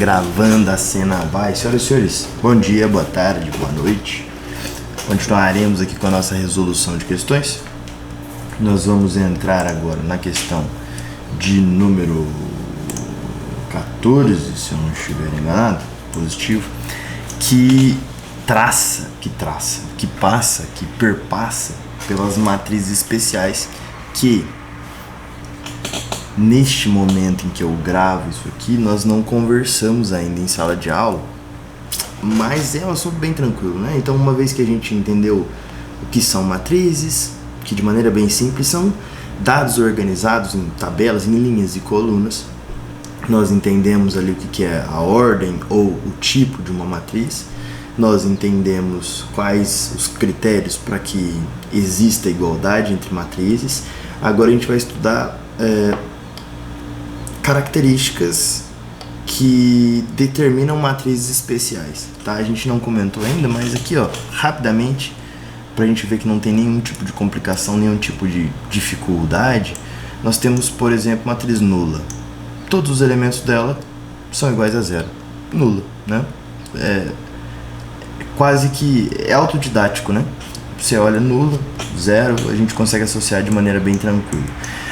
gravando a cena abaixo. Senhoras e senhores, bom dia, boa tarde, boa noite. Continuaremos aqui com a nossa resolução de questões. Nós vamos entrar agora na questão de número 14, se eu não estiver enganado, positivo, que perpassa pelas matrizes especiais que, neste momento em que eu gravo isso aqui, nós não conversamos ainda em sala de aula, mas é um assunto bem tranquilo, né? Então, uma vez que a gente entendeu o que são matrizes, que de maneira bem simples são dados organizados em tabelas, em linhas e colunas, nós entendemos ali o que é a ordem ou o tipo de uma matriz, nós entendemos quais os critérios para que exista igualdade entre matrizes. Agora a gente vai estudar características que determinam matrizes especiais, tá? A gente não comentou ainda, mas aqui, ó, rapidamente, para a gente ver que não tem nenhum tipo de complicação, nenhum tipo de dificuldade, nós temos, por exemplo, matriz nula. Todos os elementos dela são iguais a zero. Nula, né? Quase que é autodidático, né? Você olha nula, zero, a gente consegue associar de maneira bem tranquila.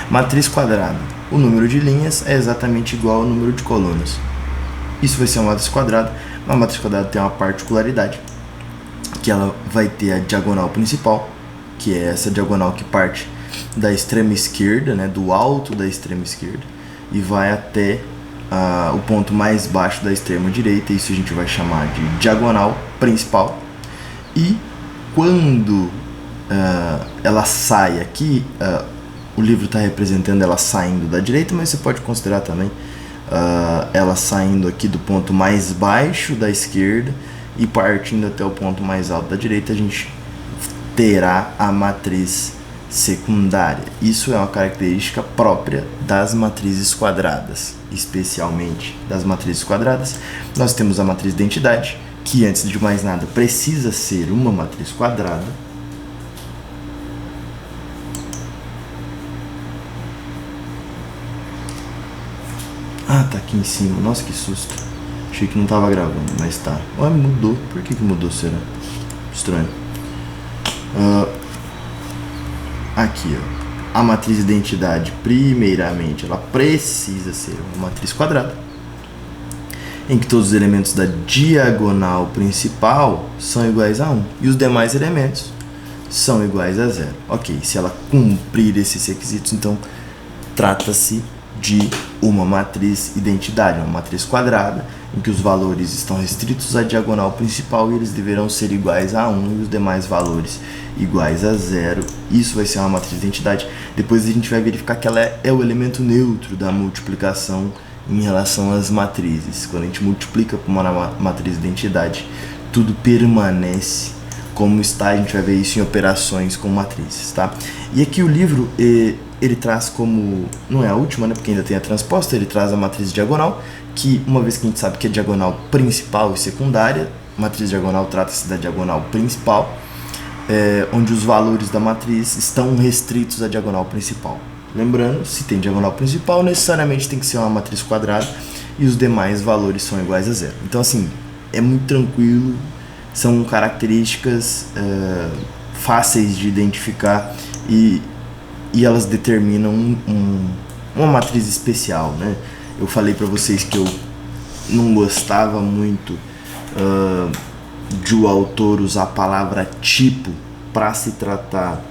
Matriz quadrada. O número de linhas é exatamente igual ao número de colunas. Isso vai ser uma matriz quadrada. Uma matriz quadrada tem uma particularidade, que ela vai ter a diagonal principal, que é essa diagonal que parte da extrema esquerda, né, do alto da extrema esquerda, e vai até o ponto mais baixo da extrema direita. Isso a gente vai chamar de diagonal principal. E quando ela sai aqui, o livro está representando ela saindo da direita, mas você pode considerar também ela saindo aqui do ponto mais baixo da esquerda e partindo até o ponto mais alto da direita. A gente terá a matriz secundária. Isso é uma característica própria das matrizes quadradas, especialmente das matrizes quadradas. Nós temos a matriz identidade, que antes de mais nada precisa ser uma matriz quadrada. Ah, tá aqui em cima. Nossa, que susto. Achei que não tava gravando, mas tá. Ué, mudou. Por que mudou, será? Estranho. Aqui, ó. A matriz identidade, primeiramente, ela precisa ser uma matriz quadrada, em que todos os elementos da diagonal principal são iguais a 1 e os demais elementos são iguais a 0. Ok, se ela cumprir esses requisitos, então trata-se de uma matriz identidade, uma matriz quadrada, em que os valores estão restritos à diagonal principal e eles deverão ser iguais a 1 e os demais valores iguais a 0. Isso vai ser uma matriz identidade. Depois a gente vai verificar que ela é o elemento neutro da multiplicação em relação às matrizes. Quando a gente multiplica por uma matriz identidade, tudo permanece como está. A gente vai ver isso em operações com matrizes, tá? E aqui o livro, ele traz como, não é a última, né, porque ainda tem a transposta, ele traz a matriz diagonal, que uma vez que a gente sabe que é diagonal principal e secundária, matriz diagonal trata-se da diagonal principal, onde os valores da matriz estão restritos à diagonal principal. Lembrando, se tem diagonal principal, necessariamente tem que ser uma matriz quadrada e os demais valores são iguais a zero. Então, assim, é muito tranquilo, são características fáceis de identificar e elas determinam uma matriz especial, né? Eu falei para vocês que eu não gostava muito de o autor usar a palavra tipo para se tratar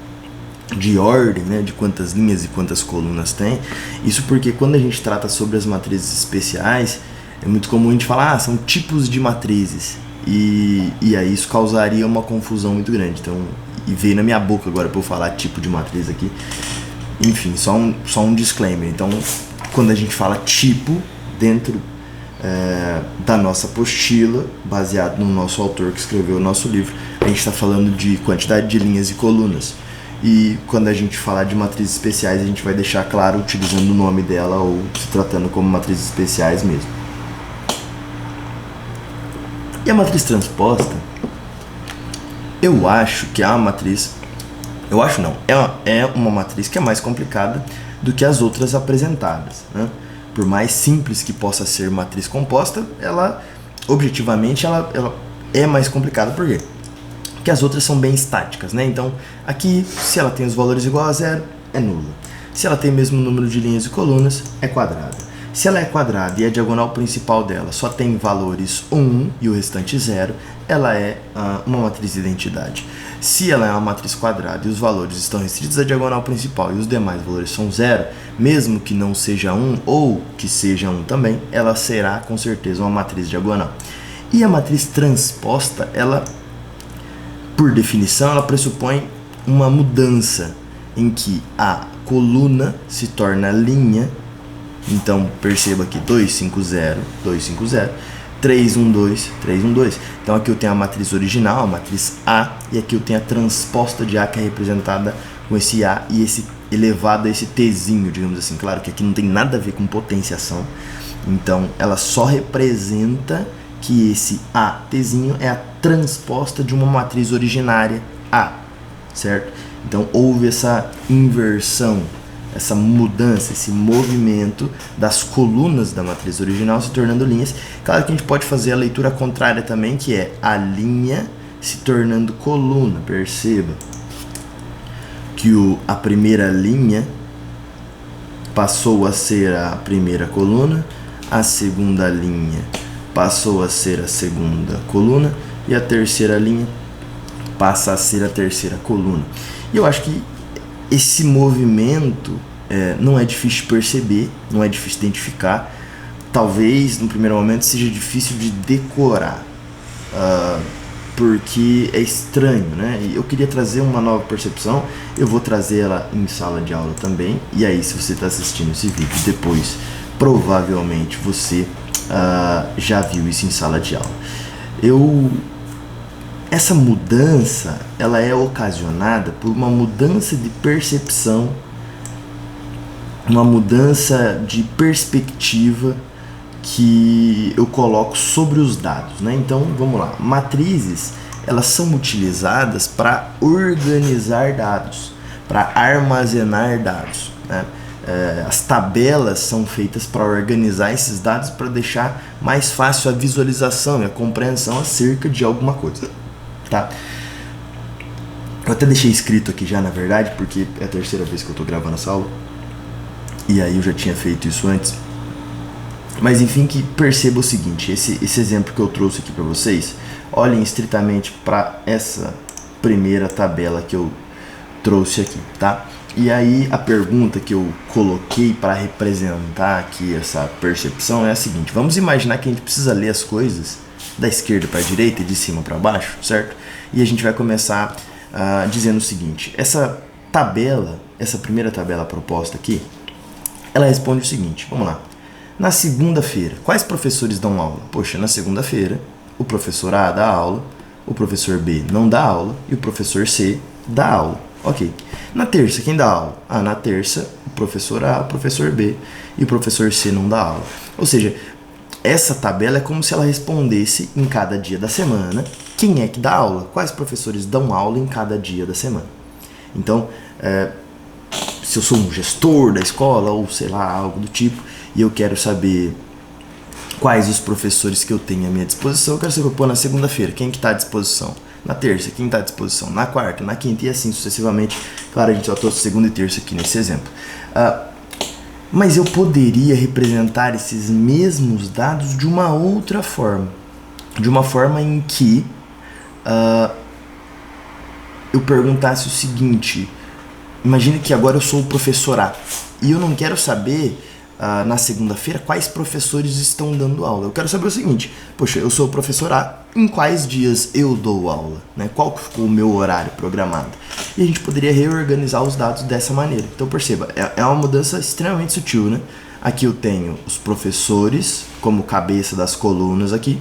de ordem, né, de quantas linhas e quantas colunas tem. Isso porque quando a gente trata sobre as matrizes especiais, é muito comum a gente falar, são tipos de matrizes, e aí isso causaria uma confusão muito grande. Então, e veio na minha boca agora para eu falar tipo de matriz aqui. Enfim, só um disclaimer. Então, quando a gente fala tipo dentro da nossa apostila, baseado no nosso autor que escreveu o nosso livro, a gente está falando de quantidade de linhas e colunas. E quando a gente falar de matrizes especiais, a gente vai deixar claro utilizando o nome dela ou se tratando como matrizes especiais mesmo. E a matriz transposta, eu acho que é uma matriz... Eu acho não, é uma matriz que é mais complicada do que as outras apresentadas, né? por mais simples que possa ser matriz composta, ela, objetivamente, ela é mais complicada. Por quê? Porque as outras são bem estáticas, né? Então, aqui, se ela tem os valores igual a zero, é nula. Se ela tem o mesmo número de linhas e colunas, é quadrada. Se ela é quadrada e a diagonal principal dela só tem valores 1 e o restante 0, ela é uma matriz de identidade. Se ela é uma matriz quadrada e os valores estão restritos à diagonal principal e os demais valores são 0, mesmo que não seja 1 ou que seja 1 também, ela será com certeza uma matriz diagonal. E a matriz transposta, ela, por definição, ela pressupõe uma mudança em que a coluna se torna linha. Então, perceba aqui, 2, 5, 0, 2, 5, 0, 3, 1, 2, 3, 1, 2. Então, aqui eu tenho a matriz original, a matriz A, e aqui eu tenho a transposta de A, que é representada com esse A e esse elevado a esse Tzinho, digamos assim. Claro que aqui não tem nada a ver com potenciação. Então, ela só representa que esse A, Tzinho, é a transposta de uma matriz originária A, certo? Então, houve essa inversão, essa mudança, esse movimento das colunas da matriz original se tornando linhas. Claro que a gente pode fazer a leitura contrária também, que é a linha se tornando coluna. Perceba que a primeira linha passou a ser a primeira coluna, a segunda linha passou a ser a segunda coluna e a terceira linha passa a ser a terceira coluna. E eu acho que esse movimento não é difícil de perceber, não é difícil de identificar. Talvez, no primeiro momento, seja difícil de decorar, porque é estranho, né? E eu queria trazer uma nova percepção. Eu vou trazer ela em sala de aula também. E aí, se você está assistindo esse vídeo depois, provavelmente você já viu isso em sala de aula. Essa mudança, ela é ocasionada por uma mudança de percepção, uma mudança de perspectiva que eu coloco sobre os dados, né? Então, vamos lá. Matrizes, elas são utilizadas para organizar dados, para armazenar dados, né? As tabelas são feitas para organizar esses dados, para deixar mais fácil a visualização e a compreensão acerca de alguma coisa. Tá? Eu até deixei escrito aqui já, na verdade, porque é a terceira vez que eu estou gravando essa aula. E aí eu já tinha feito isso antes. Mas enfim, que perceba o seguinte, esse exemplo que eu trouxe aqui para vocês, olhem estritamente para essa primeira tabela que eu trouxe aqui, tá? E aí a pergunta que eu coloquei para representar aqui essa percepção é a seguinte: vamos imaginar que a gente precisa ler as coisas da esquerda para a direita e de cima para baixo, certo? E a gente vai começar dizendo o seguinte: essa tabela, essa primeira tabela proposta aqui, ela responde o seguinte, vamos lá. Na segunda-feira, quais professores dão aula? Poxa, na segunda-feira, o professor A dá aula, o professor B não dá aula e o professor C dá aula. Ok. Na terça, quem dá aula? Na terça, o professor A, o professor B e o professor C não dá aula. Ou seja, essa tabela é como se ela respondesse em cada dia da semana quem é que dá aula, quais professores dão aula em cada dia da semana. Então, se eu sou um gestor da escola ou sei lá, algo do tipo, e eu quero saber quais os professores que eu tenho à minha disposição, eu quero saber, na segunda-feira, quem que está à disposição? Na terça, quem está à disposição? Na quarta, na quinta e assim sucessivamente. Claro, a gente só trouxe segunda e terça aqui nesse exemplo. Mas eu poderia representar esses mesmos dados de uma outra forma. De uma forma em que eu perguntasse o seguinte: imagine que agora eu sou o professor A e eu não quero saber na segunda-feira quais professores estão dando aula. Eu quero saber o seguinte: poxa, eu sou o professor A, em quais dias eu dou aula, né? Qual que ficou o meu horário programado? E a gente poderia reorganizar os dados dessa maneira. Então perceba, é uma mudança extremamente sutil, né? Aqui eu tenho os professores como cabeça das colunas aqui.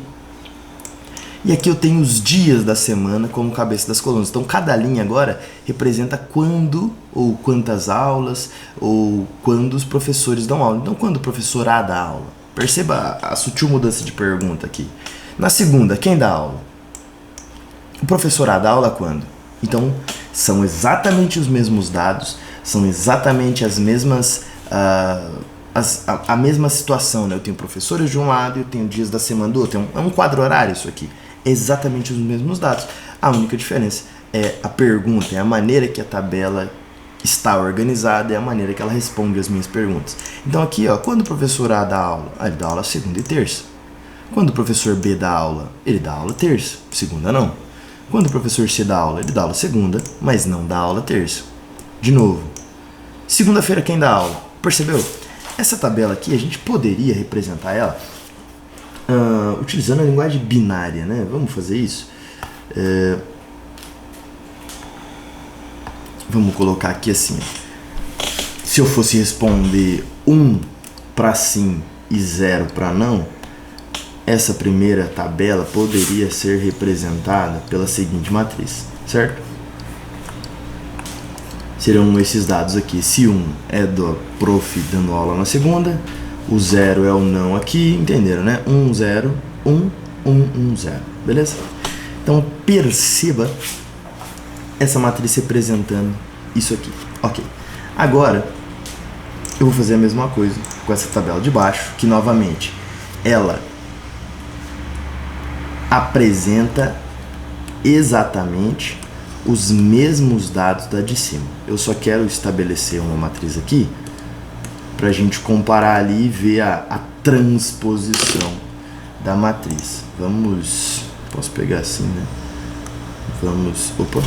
E aqui eu tenho os dias da semana como cabeça das colunas. Então cada linha agora representa quando ou quantas aulas ou quando os professores dão aula. Então quando o professor A dá aula. Perceba a sutil mudança de pergunta aqui. Na segunda, quem dá aula? O professor A dá aula quando? Então são exatamente os mesmos dados, são exatamente as mesmas a mesma situação, né? Eu tenho professores de um lado e eu tenho dias da semana do outro. É um quadro horário isso aqui. É exatamente os mesmos dados. A única diferença é a pergunta, é a maneira que a tabela está organizada, é a maneira que ela responde as minhas perguntas. Então aqui, ó, quando o professor A dá aula, ele dá aula segunda e terça. Quando o professor B dá aula, ele dá aula terça, segunda não. Quando o professor C dá aula, ele dá aula segunda, mas não dá aula terça. De novo, segunda-feira quem dá aula? Percebeu? Essa tabela aqui, a gente poderia representar ela utilizando a linguagem binária, né? Vamos fazer isso? Vamos colocar aqui assim. Se eu fosse responder 1 para sim e 0 para não, essa primeira tabela poderia ser representada pela seguinte matriz, certo? Serão esses dados aqui. Se 1 é do prof dando aula na segunda, o 0 é o não aqui, entenderam, né? 1, 0, 1, 1, 1, 0, beleza? Então perceba essa matriz representando isso aqui. Ok. Agora, eu vou fazer a mesma coisa com essa tabela de baixo, que novamente, ela apresenta exatamente os mesmos dados da de cima. Eu só quero estabelecer uma matriz aqui para a gente comparar ali e ver a transposição da matriz. Vamos... Posso pegar assim, né? Vamos... Opa!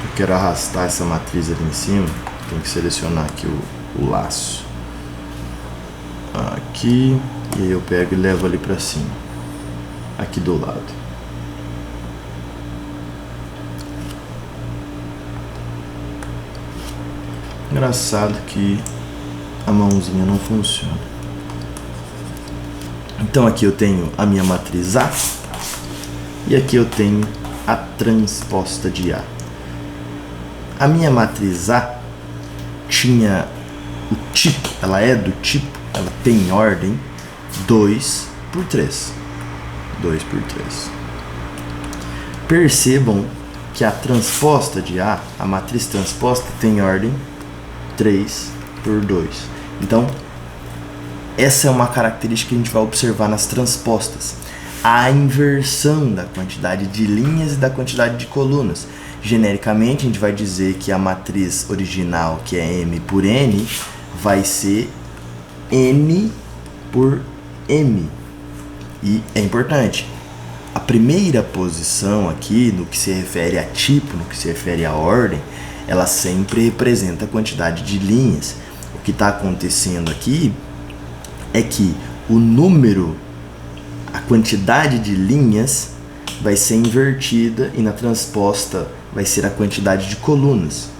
Eu quero arrastar essa matriz ali em cima. Tenho que selecionar aqui o laço. Aqui. E aí eu pego e levo ali para cima. Aqui do lado. Engraçado que a mãozinha não funciona. Então aqui eu tenho a minha matriz A e aqui eu tenho a transposta de A. A minha matriz A tinha o tipo, ela é do tipo, ela tem ordem 2 por 3. 2 por 3. Percebam que a transposta de A, a matriz transposta, tem ordem 3 por 2. Então, essa é uma característica que a gente vai observar nas transpostas. A inversão da quantidade de linhas e da quantidade de colunas. Genericamente, a gente vai dizer que a matriz original, que é M por N, vai ser N por M. E é importante, a primeira posição aqui, no que se refere a tipo, no que se refere à ordem, ela sempre representa a quantidade de linhas. O que está acontecendo aqui é que o número, a quantidade de linhas vai ser invertida e na transposta vai ser a quantidade de colunas,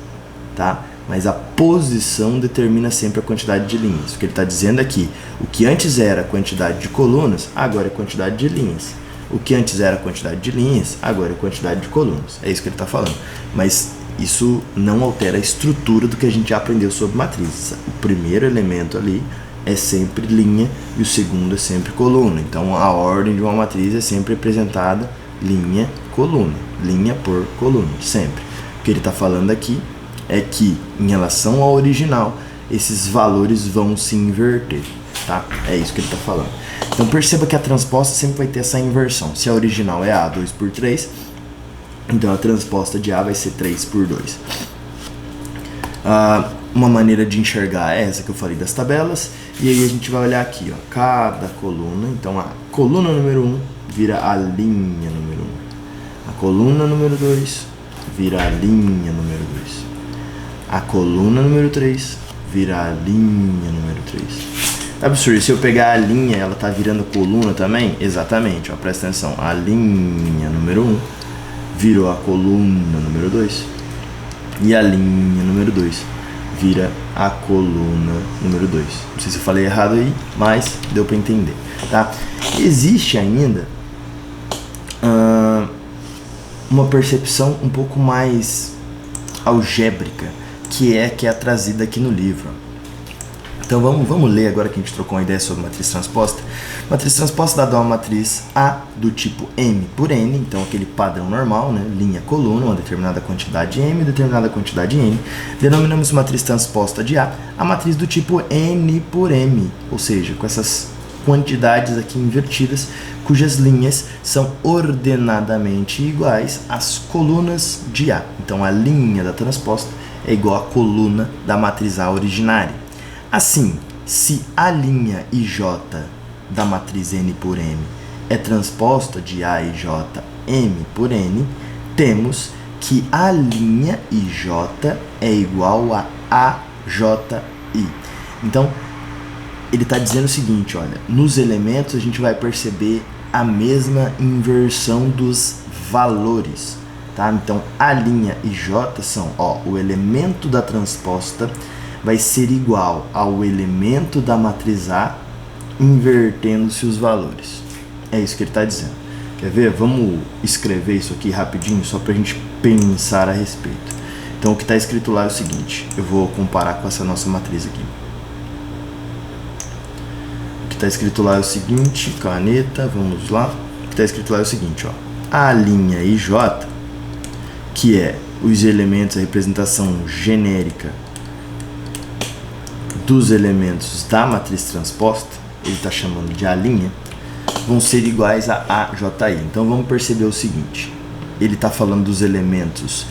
tá? Mas a posição determina sempre a quantidade de linhas. O que ele está dizendo aqui, o que antes era a quantidade de colunas, agora é a quantidade de linhas. O que antes era a quantidade de linhas, agora é a quantidade de colunas. É isso que ele está falando. Mas isso não altera a estrutura do que a gente já aprendeu sobre matrizes. O primeiro elemento ali é sempre linha e o segundo é sempre coluna. Então a ordem de uma matriz é sempre representada linha, coluna, linha por coluna, sempre. O que ele está falando aqui é que, em relação ao original, esses valores vão se inverter, tá? É isso que ele está falando. Então perceba que a transposta sempre vai ter essa inversão. Se a original é A 2 por 3, então a transposta de A vai ser 3 por 2. Uma maneira de enxergar é essa que eu falei das tabelas. E aí a gente vai olhar aqui, ó, cada coluna. Então a coluna número 1 vira a linha número 1. A coluna número 2 vira a linha número 2. A coluna número 3 vira a linha número 3. Absurdo, se eu pegar a linha, ela tá virando coluna também? Exatamente, ó, presta atenção. A linha número 1 virou a coluna número 2. E a linha número 2 vira a coluna número 2. Não sei se eu falei errado aí, mas deu para entender, tá? Existe ainda uma percepção um pouco mais algébrica, que é trazida aqui no livro. Então vamos ler agora que a gente trocou uma ideia sobre matriz transposta. Matriz transposta dada uma matriz A do tipo M por N, então aquele padrão normal, né? Linha, coluna, uma determinada quantidade M, determinada quantidade N. Denominamos matriz transposta de A a matriz do tipo N por M, ou seja, com essas quantidades aqui invertidas, cujas linhas são ordenadamente iguais às colunas de A. Então a linha da transposta é igual à coluna da matriz A originária. Assim, se a linha IJ da matriz N por M é transposta de A e J M por N, temos que a linha IJ é igual a AJI. Então, ele está dizendo o seguinte, olha, nos elementos a gente vai perceber a mesma inversão dos valores, tá? Então, a linha e J são, o elemento da transposta vai ser igual ao elemento da matriz A, invertendo-se os valores. É isso que ele está dizendo. Quer ver? Vamos escrever isso aqui rapidinho, só para a gente pensar a respeito. Então, o que está escrito lá é o seguinte, eu vou comparar com essa nossa matriz aqui. Está escrito lá é o seguinte, caneta, vamos lá. O que está escrito lá é o seguinte, a linha IJ, que é os elementos, a representação genérica dos elementos da matriz transposta, ele está chamando de A', vão ser iguais a AJI. Então vamos perceber o seguinte, ele está falando dos elementos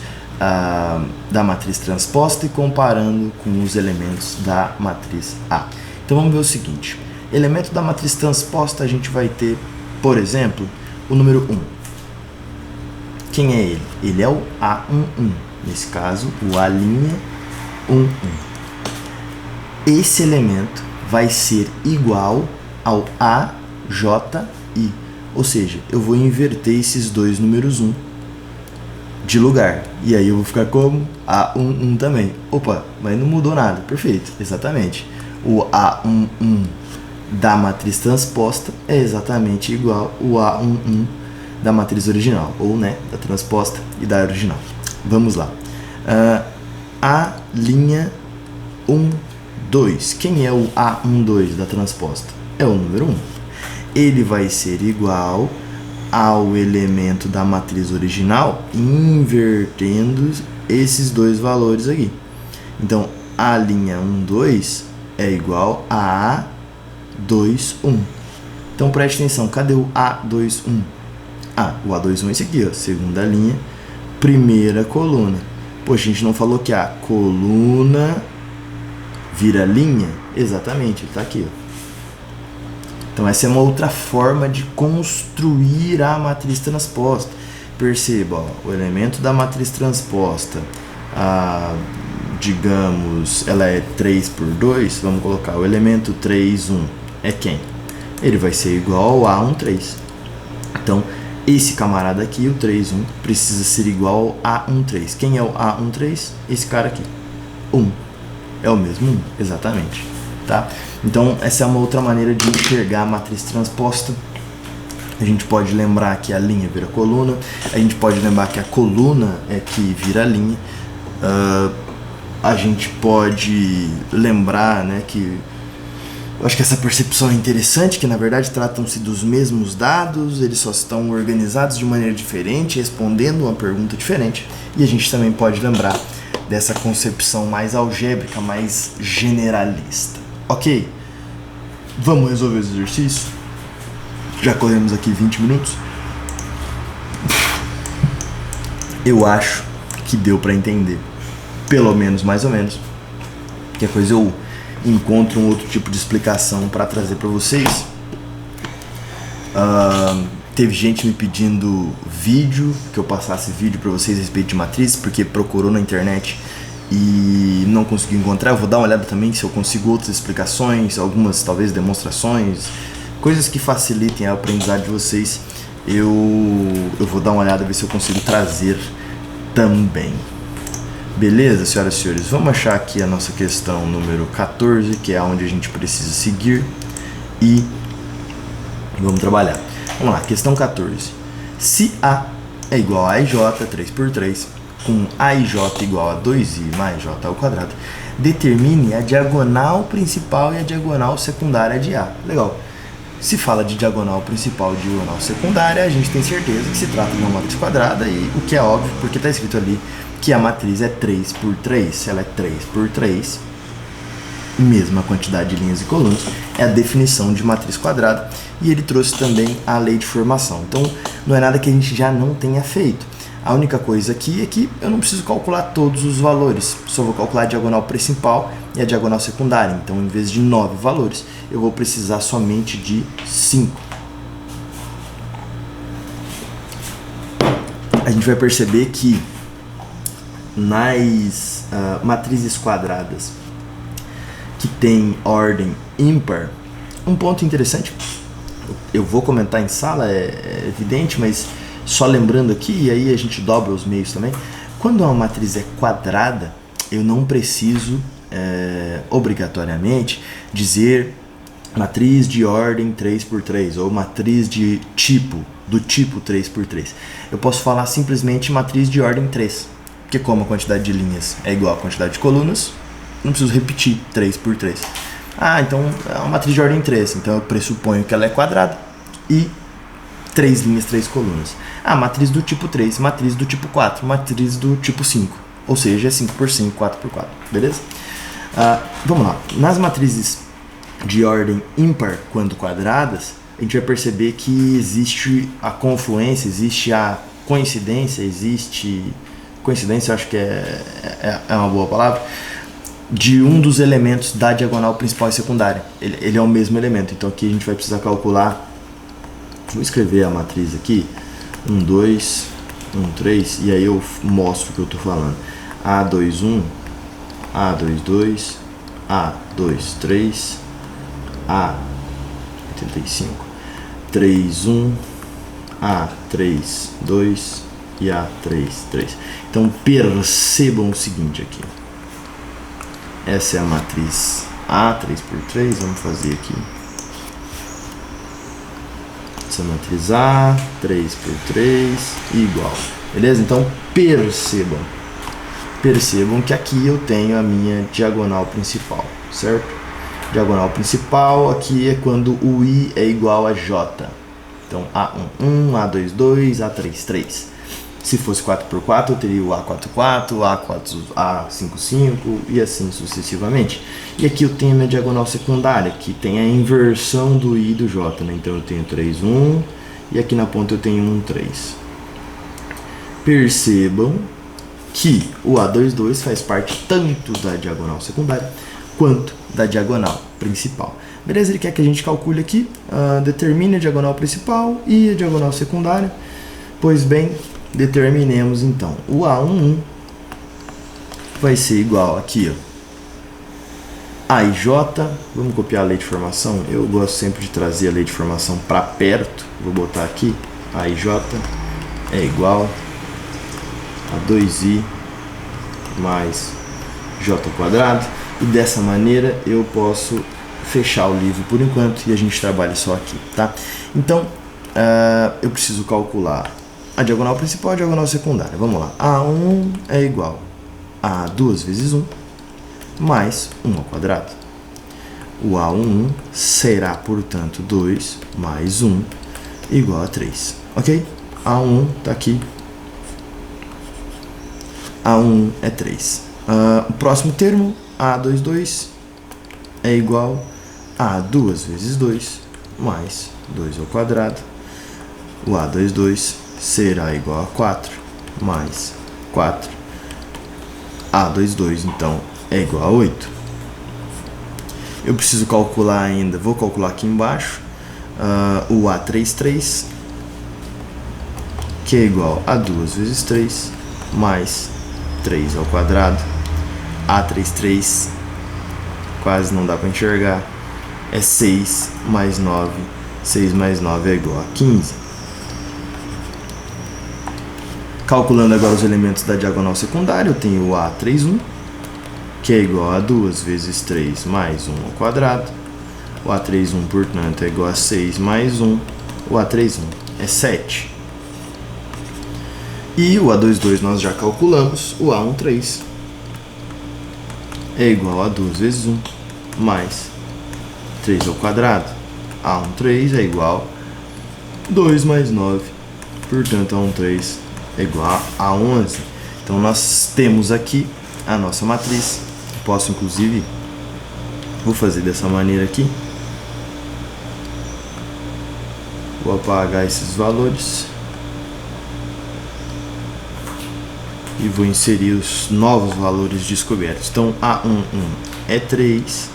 da matriz transposta e comparando com os elementos da matriz A. Então vamos ver o seguinte, elemento da matriz transposta a gente vai ter, por exemplo, o número 1. Quem é ele? Ele é o A11. Nesse caso, o A'11. Esse elemento vai ser igual ao AJI. Ou seja, eu vou inverter esses dois números 1 de lugar. E aí eu vou ficar como? A11 também. Opa, mas não mudou nada. Perfeito, exatamente. O A11 da matriz transposta é exatamente igual ao A11 da matriz original, ou da transposta e da original. Vamos lá. A linha 12. Quem é o A12 da transposta? É o número 1. Ele vai ser igual ao elemento da matriz original, invertendo esses dois valores aqui. Então, a linha 12 é igual a A21. Então preste atenção, cadê o A21? O A21 é esse aqui, segunda linha, primeira coluna. Poxa, a gente não falou que a coluna vira linha? Exatamente, ele está aqui. Então essa é uma outra forma de construir a matriz transposta. Perceba, o elemento da matriz transposta, digamos, ela é 3 por 2, vamos colocar o elemento 3, 1, é quem? Ele vai ser igual a A13. Então, esse camarada aqui, o 3, 1, precisa ser igual a A13. Quem é o A13? Esse cara aqui. 1. É o mesmo 1, exatamente. Tá? Então, essa é uma outra maneira de enxergar a matriz transposta. A gente pode lembrar que a linha vira coluna. A gente pode lembrar que a coluna é que vira linha. A gente pode lembrar, que eu acho que essa percepção é interessante, que na verdade tratam-se dos mesmos dados, eles só estão organizados de maneira diferente, respondendo uma pergunta diferente. E a gente também pode lembrar dessa concepção mais algébrica, mais generalista. Ok? Vamos resolver esse exercício? Já corremos aqui 20 minutos. Eu acho que deu para entender. Pelo menos, mais ou menos. Que coisa eu encontro um outro tipo de explicação para trazer para vocês. Teve gente me pedindo vídeo, que eu passasse vídeo para vocês a respeito de matriz, porque procurou na internet e não conseguiu encontrar. Eu vou dar uma olhada também se eu consigo outras explicações, algumas talvez demonstrações, coisas que facilitem a aprendizagem de vocês. Eu vou dar uma olhada, ver se eu consigo trazer também. Beleza, senhoras e senhores? Vamos achar aqui a nossa questão número 14, que é onde a gente precisa seguir, e vamos trabalhar. Vamos lá, questão 14. Se A é igual a IJ, 3 por 3, com AIJ igual a 2i mais J ao quadrado, determine a diagonal principal e a diagonal secundária de A. Legal. Se fala de diagonal principal e diagonal secundária, a gente tem certeza que se trata de uma matriz quadrada, e o que é óbvio, porque está escrito ali que a matriz é 3 por 3. Se ela é 3 por 3, mesma quantidade de linhas e colunas, é a definição de matriz quadrada. E ele trouxe também a lei de formação. Então, não é nada que a gente já não tenha feito. A única coisa aqui é que eu não preciso calcular todos os valores, só vou calcular a diagonal principal e a diagonal secundária. Então, em vez de 9 valores, eu vou precisar somente de 5. A gente vai perceber que nas matrizes quadradas que tem ordem ímpar, um ponto interessante, eu vou comentar em sala, é evidente, mas só lembrando aqui, e aí a gente dobra os meios também, quando uma matriz é quadrada, eu não preciso obrigatoriamente dizer matriz de ordem 3 por 3 ou matriz do tipo 3 por 3. Eu posso falar simplesmente matriz de ordem 3, porque como a quantidade de linhas é igual à quantidade de colunas, não preciso repetir 3 por 3. Então é uma matriz de ordem 3, então eu pressuponho que ela é quadrada e 3 linhas, 3 colunas. Matriz do tipo 3, matriz do tipo 4, matriz do tipo 5, ou seja, é 5 por 5, 4 por 4, beleza? Vamos lá, nas matrizes de ordem ímpar, quando quadradas, a gente vai perceber que existe a confluência, existe a coincidência, eu acho que é uma boa palavra, de um dos elementos da diagonal principal e secundária. Ele é o mesmo elemento, então aqui a gente vai precisar calcular, vou escrever a matriz aqui, 1, 2, 1, 3, e aí eu mostro o que eu estou falando. A2, 1, A2, 2, A2, 3, A85, 3, 1, A3, 2 e A3, 3. Então percebam o seguinte aqui. Essa é a matriz A3 por 3, vamos fazer aqui. Essa matriz A, 3 por 3, igual. Beleza? Então percebam que aqui eu tenho a minha diagonal principal, certo? Diagonal principal aqui é quando o I é igual a J. Então A1, 1, A2, 2, A3, 3. Se fosse 4 por 4, eu teria o A4, 4, A4, A5, 5 e assim sucessivamente. E aqui eu tenho a minha diagonal secundária, que tem a inversão do I e do J, né? Então eu tenho 3, 1 e aqui na ponta eu tenho 1, 3. Percebam que o A2, 2 faz parte tanto da diagonal secundária quanto da diagonal principal. Beleza? Ele quer que a gente calcule aqui, determine a diagonal principal e a diagonal secundária. Pois bem, determinemos então. O A11 vai ser igual aqui, ó, a IJ. Vamos copiar a lei de formação. Eu gosto sempre de trazer a lei de formação para perto. Vou botar aqui, a IJ é igual a 2i mais j quadrado. E dessa maneira eu posso fechar o livro por enquanto e a gente trabalha só aqui, tá? Então, eu preciso calcular a diagonal principal e a diagonal secundária. Vamos lá. A1 é igual a 2 vezes 1 mais 1 ao quadrado. O A11 será, portanto, 2 mais 1 igual a 3. Ok? A1 está aqui. A1 é 3. O próximo termo, A22, é igual a 2 vezes 2 mais 2 ao quadrado. O A22 será igual a 4 mais 4. A22, então, é igual a 8. Eu preciso calcular ainda, vou calcular aqui embaixo, o A33, que é igual a 2 vezes 3 mais 3 ao quadrado. A33, quase não dá para enxergar, é 6 mais 9. 6 mais 9 é igual a 15. Calculando agora os elementos da diagonal secundária, eu tenho o A31, que é igual a 2 vezes 3 mais 1 ao quadrado. O A31, portanto, é igual a 6 mais 1. O A31 é 7. E o A22 nós já calculamos. O A13 é igual a 2 vezes 1 mais 3 ao quadrado. A13 é igual a 2 mais 9. Portanto, A13 é igual a 11. Então, nós temos aqui a nossa matriz. Posso, inclusive, vou fazer dessa maneira aqui. Vou apagar esses valores. E vou inserir os novos valores descobertos. Então, A11 é 3,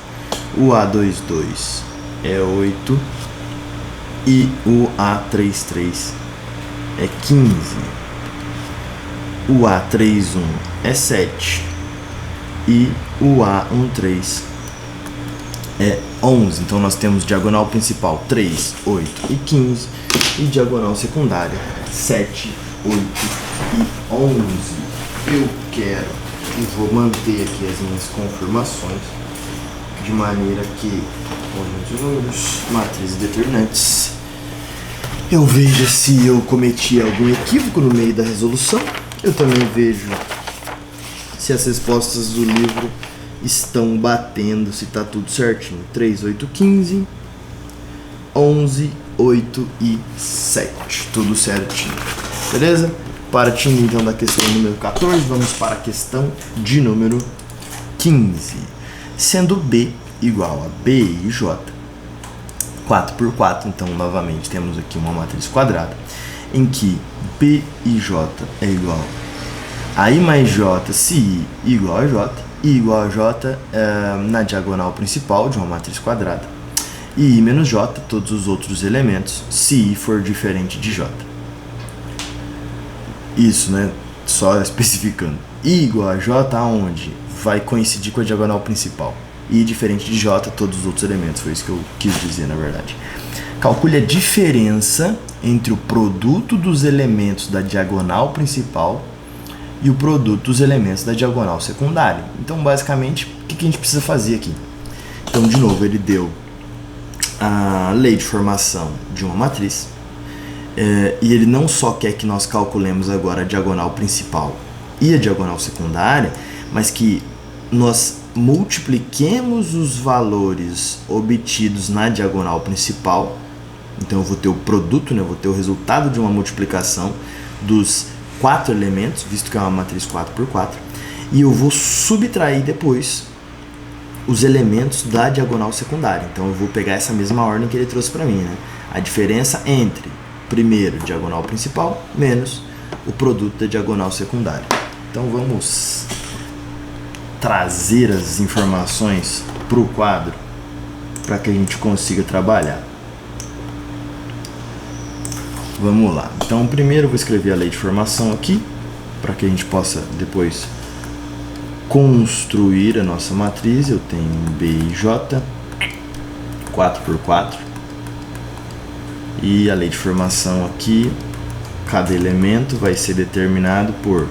o A22 é 8 e o A33 é 15. O A31 é 7 e o A13 é 11. Então, nós temos diagonal principal 3, 8 e 15 e diagonal secundária 7, 8 e 11. Eu quero e vou manter aqui as minhas confirmações de maneira que, conjunto de números, matrizes determinantes, eu vejo se eu cometi algum equívoco no meio da resolução. Eu também vejo se as respostas do livro estão batendo, se está tudo certinho. 3, 8, 15, 11, 8 e 7. Tudo certinho. Beleza? Partindo então da questão número 14, vamos para a questão de número 15. Sendo B igual a B e J, 4 por 4, então novamente temos aqui uma matriz quadrada, em que B e J é igual a I mais J se I igual a J, I igual a J na diagonal principal de uma matriz quadrada, e I menos J, todos os outros elementos, se I for diferente de J. Isso, né? Só especificando. I igual a J aonde vai coincidir com a diagonal principal. I diferente de J, todos os outros elementos. Foi isso que eu quis dizer, na verdade. Calcule a diferença entre o produto dos elementos da diagonal principal e o produto dos elementos da diagonal secundária. Então, basicamente, o que a gente precisa fazer aqui? Então, de novo, ele deu a lei de formação de uma matriz. E ele não só quer que nós calculemos agora a diagonal principal e a diagonal secundária, mas que nós multipliquemos os valores obtidos na diagonal principal. Então eu vou ter o produto, né? Eu vou ter o resultado de uma multiplicação dos 4 elementos, visto que é uma matriz 4 por 4, e eu vou subtrair depois os elementos da diagonal secundária. Então eu vou pegar essa mesma ordem que ele trouxe para mim, né? A diferença entre primeiro diagonal principal menos o produto da diagonal secundária. Então vamos trazer as informações para o quadro para que a gente consiga trabalhar. Vamos lá. Então primeiro eu vou escrever a lei de formação aqui para que a gente possa depois construir a nossa matriz. Eu tenho B e J, 4 por 4. E a lei de formação aqui, cada elemento vai ser determinado por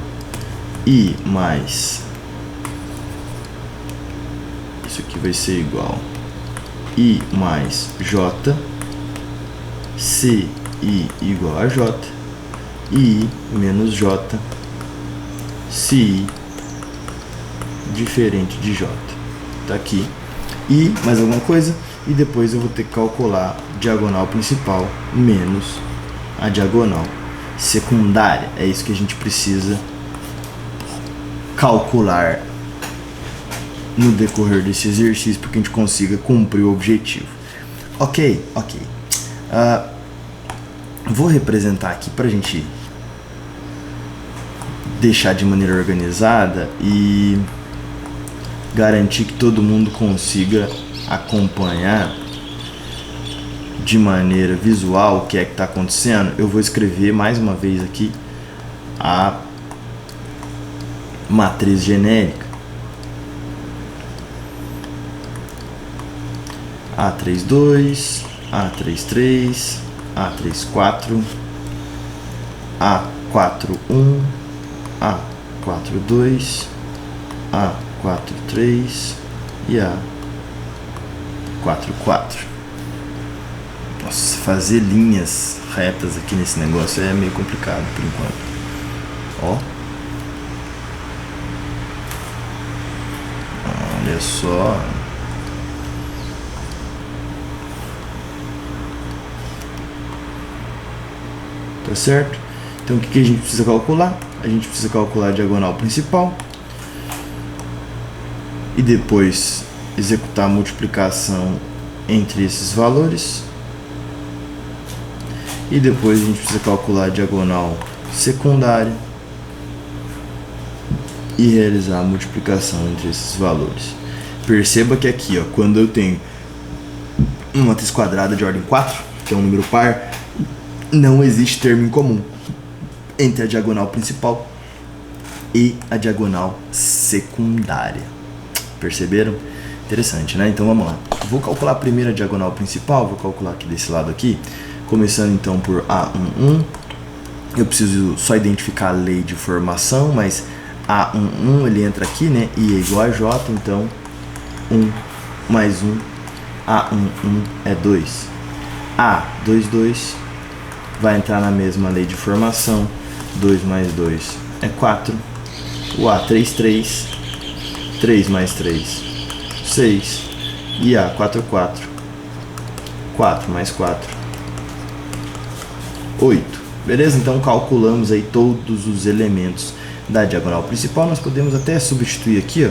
I mais, isso aqui vai ser igual I mais J, se I igual a J, e I menos J, se I diferente de J. Tá aqui. I mais alguma coisa, e depois eu vou ter que calcular diagonal principal menos a diagonal secundária. É isso que a gente precisa calcular no decorrer desse exercício para que a gente consiga cumprir o objetivo. Ok. Vou representar aqui para a gente deixar de maneira organizada e garantir que todo mundo consiga acompanhar de maneira visual o que é que está acontecendo. Eu vou escrever mais uma vez aqui a matriz genérica A32, A33, A34, A41, A42, A43 e A44. Nossa, fazer linhas retas aqui nesse negócio é meio complicado por enquanto. Ó. Olha só. Tá certo? Então o que a gente precisa calcular? A gente precisa calcular a diagonal principal e depois executar a multiplicação entre esses valores. E depois a gente precisa calcular a diagonal secundária e realizar a multiplicação entre esses valores. Perceba que aqui, ó, quando eu tenho uma matriz quadrada de ordem 4, que é um número par, não existe termo em comum entre a diagonal principal e a diagonal secundária. Perceberam? Interessante, né? Então vamos lá. Vou calcular a primeira diagonal principal, vou calcular aqui desse lado aqui, começando então por A11. Eu preciso só identificar a lei de formação, mas A11 ele entra aqui, né? E é igual a J, então 1 mais 1, A11 é 2. A22 vai entrar na mesma lei de formação, 2 mais 2 é 4. O A33, 3 mais 3, 6. E A44, 4 mais 4, 8. Beleza? Então calculamos aí todos os elementos da diagonal principal. Nós podemos até substituir aqui, ó,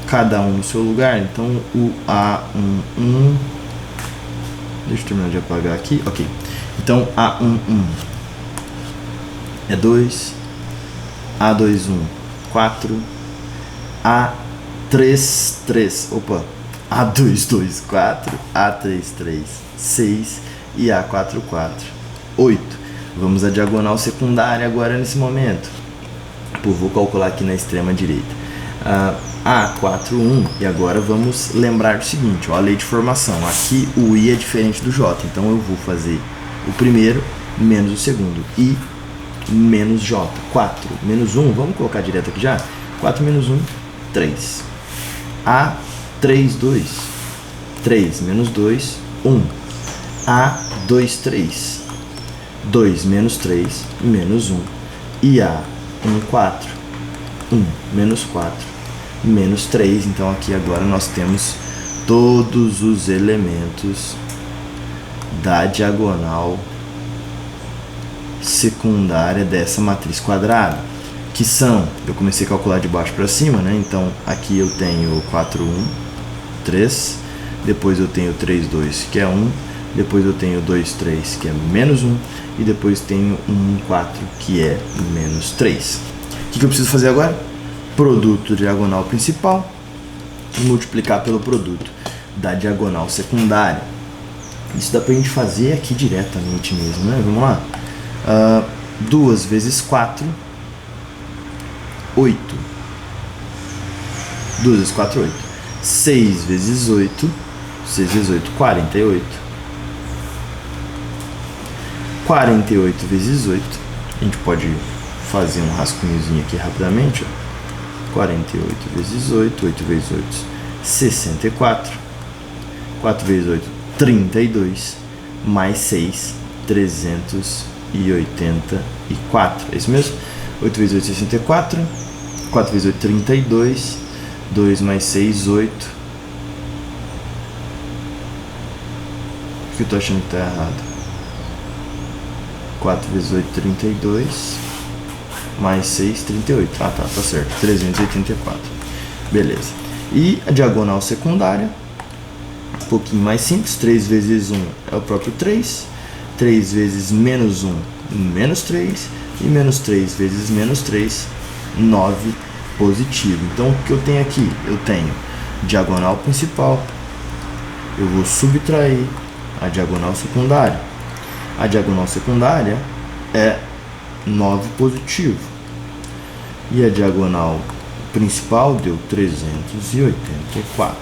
cada um no seu lugar. Então o A11, deixa eu terminar de apagar aqui, ok. Então A11 é 2, A21 4, A33, A22 4, A33 6 e A44 8. Vamos à diagonal secundária agora nesse momento. Vou calcular aqui na extrema direita. A41, e agora vamos lembrar do seguinte, ó, a lei de formação. Aqui o I é diferente do J, então eu vou fazer o primeiro menos o segundo. I menos J. 4 menos 1, vamos colocar direto aqui já. 4 menos 1, 3. A32, 3 menos 2, 1. A23, 2 menos 3, menos 1. E A14, 1 menos 4, menos 3. Então aqui agora nós temos todos os elementos da diagonal secundária dessa matriz quadrada, que são, eu comecei a calcular de baixo para cima, né? Então aqui eu tenho 4, 1, 3, depois eu tenho 3, 2, que é 1, depois eu tenho 2, 3, que é menos 1, e depois tenho 1, 4, que é menos 3. O que eu preciso fazer agora? Produto diagonal principal e multiplicar pelo produto da diagonal secundária. Isso dá pra gente fazer aqui diretamente mesmo, né? Vamos lá. 2 vezes 4, 8. 2 vezes 4, 8. 6 vezes 8, 6 vezes 8, 48. 48 vezes 8, a gente pode fazer um rascunhozinho aqui rapidamente, ó. 48 vezes 8, 8 vezes 8, 64. 4 vezes 8, 32. Mais 6, 384. É isso mesmo? 8 vezes 8, 64. 4 vezes 8, 32. 2 mais 6, 8. O que eu tô achando que tá errado? 4 vezes 8, 32. Mais 6, 38. Ah, tá certo. 384. Beleza. E a diagonal secundária, um pouquinho mais simples. 3 vezes 1 é o próprio 3. 3 vezes menos 1, menos 3. E menos 3 vezes menos 3, 9 positivo. Então, o que eu tenho aqui? Eu tenho diagonal principal. Eu vou subtrair a diagonal secundária. A diagonal secundária é 9 positivo. E a diagonal principal deu 384.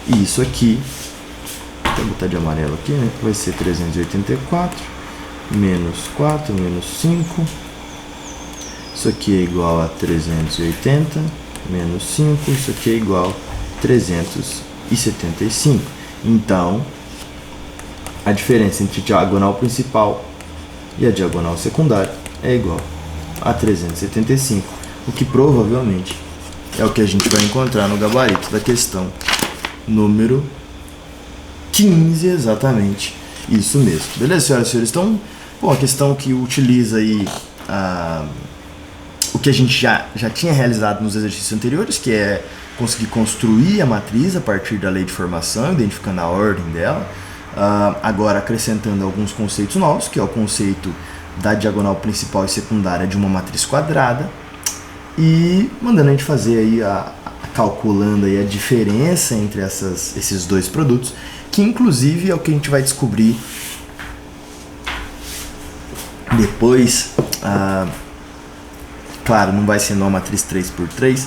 E isso aqui, vou botar de amarelo aqui, né? Vai ser 384 menos 4 menos 5. Isso aqui é igual a 380 menos 5. Isso aqui é igual a 375. Então, a diferença entre a diagonal principal e a diagonal secundária é igual a 375, o que provavelmente é o que a gente vai encontrar no gabarito da questão número 15, exatamente. Isso mesmo. Beleza, senhoras e senhores? Então, bom, a questão que utiliza aí o que a gente já tinha realizado nos exercícios anteriores, que é conseguir construir a matriz a partir da lei de formação, identificando a ordem dela. Agora acrescentando alguns conceitos novos, que é o conceito da diagonal principal e secundária de uma matriz quadrada, e mandando a gente fazer aí calculando aí a diferença entre esses dois produtos, que inclusive é o que a gente vai descobrir depois. Claro, não vai ser uma matriz 3×3,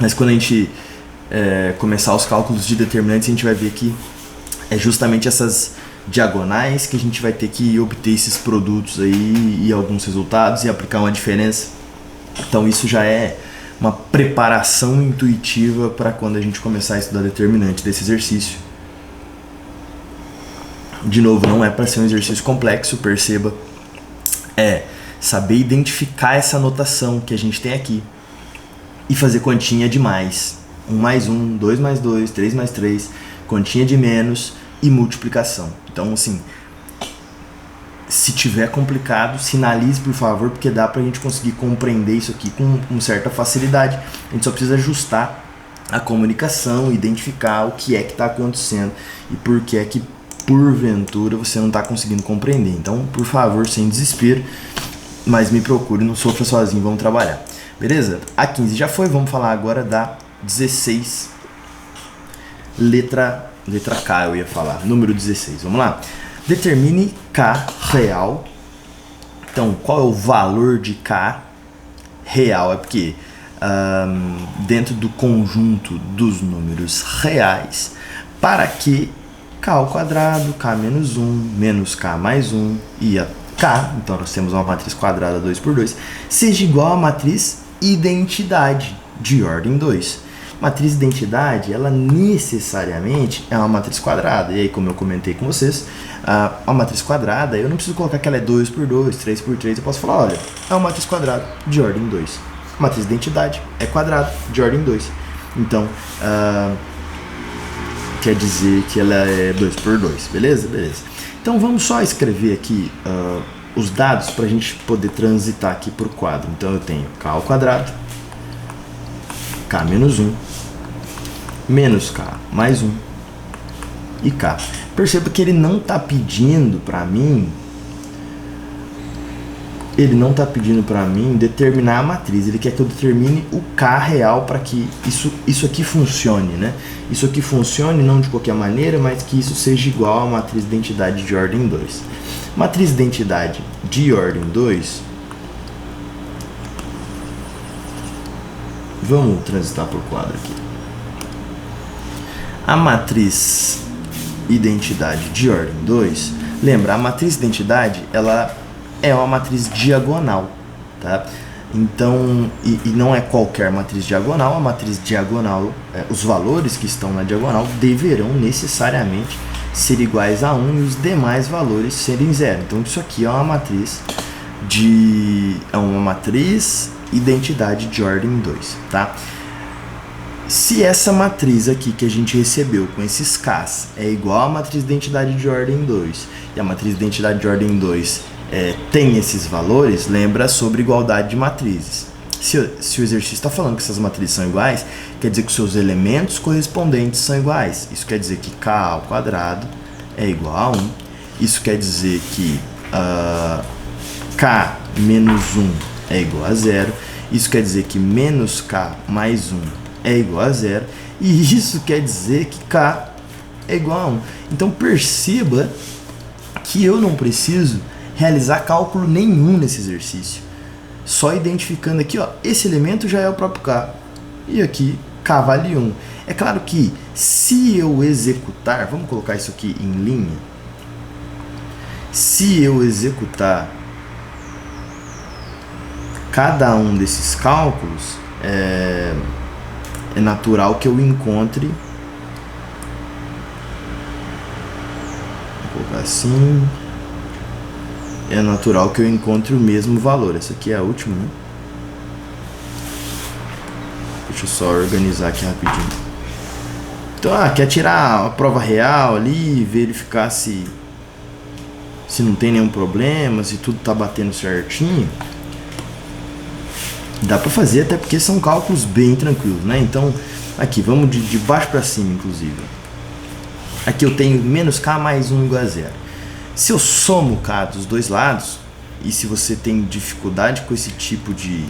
mas quando a gente começar os cálculos de determinantes, a gente vai ver que é justamente essas diagonais que a gente vai ter que obter esses produtos aí e alguns resultados e aplicar uma diferença. Então isso já é uma preparação intuitiva para quando a gente começar a estudar determinante desse exercício. De novo, não é para ser um exercício complexo, perceba. É saber identificar essa notação que a gente tem aqui e fazer continha de mais. 1 mais 1, 2 mais 2, 3 mais 3, continha de menos e multiplicação. Então, assim, se tiver complicado, sinalize, por favor, porque dá pra gente conseguir compreender isso aqui com certa facilidade. A gente só precisa ajustar a comunicação, identificar o que é que está acontecendo e por que é que, porventura, você não está conseguindo compreender. Então, por favor, sem desespero, mas me procure, não sofra sozinho, vamos trabalhar. Beleza? A 15 já foi, vamos falar agora da 16, letra K eu ia falar, número 16, vamos lá. Determine K real. Então, qual é o valor de K real? É porque dentro do conjunto dos números reais, para que K ao quadrado, K menos 1, menos K mais 1 e a K, então nós temos uma matriz quadrada 2×2, seja igual a matriz identidade de ordem 2. Matriz identidade, ela necessariamente é uma matriz quadrada. E aí, como eu comentei com vocês, a matriz quadrada, eu não preciso colocar que ela é 2×2, 3×3. Eu posso falar, olha, é uma matriz quadrada de ordem 2. Matriz identidade é quadrada de ordem 2. Então, quer dizer que ela é 2×2, beleza? Beleza. Então, vamos só escrever aqui os dados para a gente poder transitar aqui por quadro. Então, eu tenho K ao quadrado, K menos 1, menos K mais 1 e K. Perceba que ele não está pedindo para mim, determinar a matriz. Ele quer que eu determine o K real para que isso aqui funcione, né? Isso aqui funcione não de qualquer maneira, mas que isso seja igual à matriz de identidade de ordem 2. Matriz de identidade de ordem 2, vamos transitar por quadro aqui. A matriz identidade de ordem 2, lembra, a matriz identidade, ela é uma matriz diagonal, tá? Então, e não é qualquer matriz diagonal, a matriz diagonal, os valores que estão na diagonal deverão necessariamente ser iguais a 1 e os demais valores serem 0. Então, isso aqui é uma matriz identidade de ordem 2, tá? Se essa matriz aqui que a gente recebeu com esses K's é igual à matriz de identidade de ordem 2 e a matriz de identidade de ordem 2 tem esses valores, lembra sobre igualdade de matrizes. Se o exercício está falando que essas matrizes são iguais, quer dizer que os seus elementos correspondentes são iguais. Isso quer dizer que K ao quadrado é igual a 1. Isso quer dizer que K menos 1 é igual a 0. Isso quer dizer que menos K mais 1 é igual a 0. E isso quer dizer que K é igual a 1. Então perceba que eu não preciso realizar cálculo nenhum nesse exercício. Só identificando aqui, ó, esse elemento já é o próprio K. E aqui, K vale 1. É claro que se eu executar, vamos colocar isso aqui em linha. Se eu executar cada um desses cálculos, é natural que eu encontre, vou colocar assim, é natural que eu encontre o mesmo valor. Essa aqui é a última, né? Deixa eu só organizar aqui rapidinho. Então, quer tirar a prova real ali, verificar se não tem nenhum problema, se tudo tá batendo certinho. Dá pra fazer, até porque são cálculos bem tranquilos, né? Então, aqui, vamos de baixo pra cima, inclusive. Aqui eu tenho menos k mais 1 igual a 0. Se eu somo o k dos dois lados, e se você tem dificuldade com esse tipo de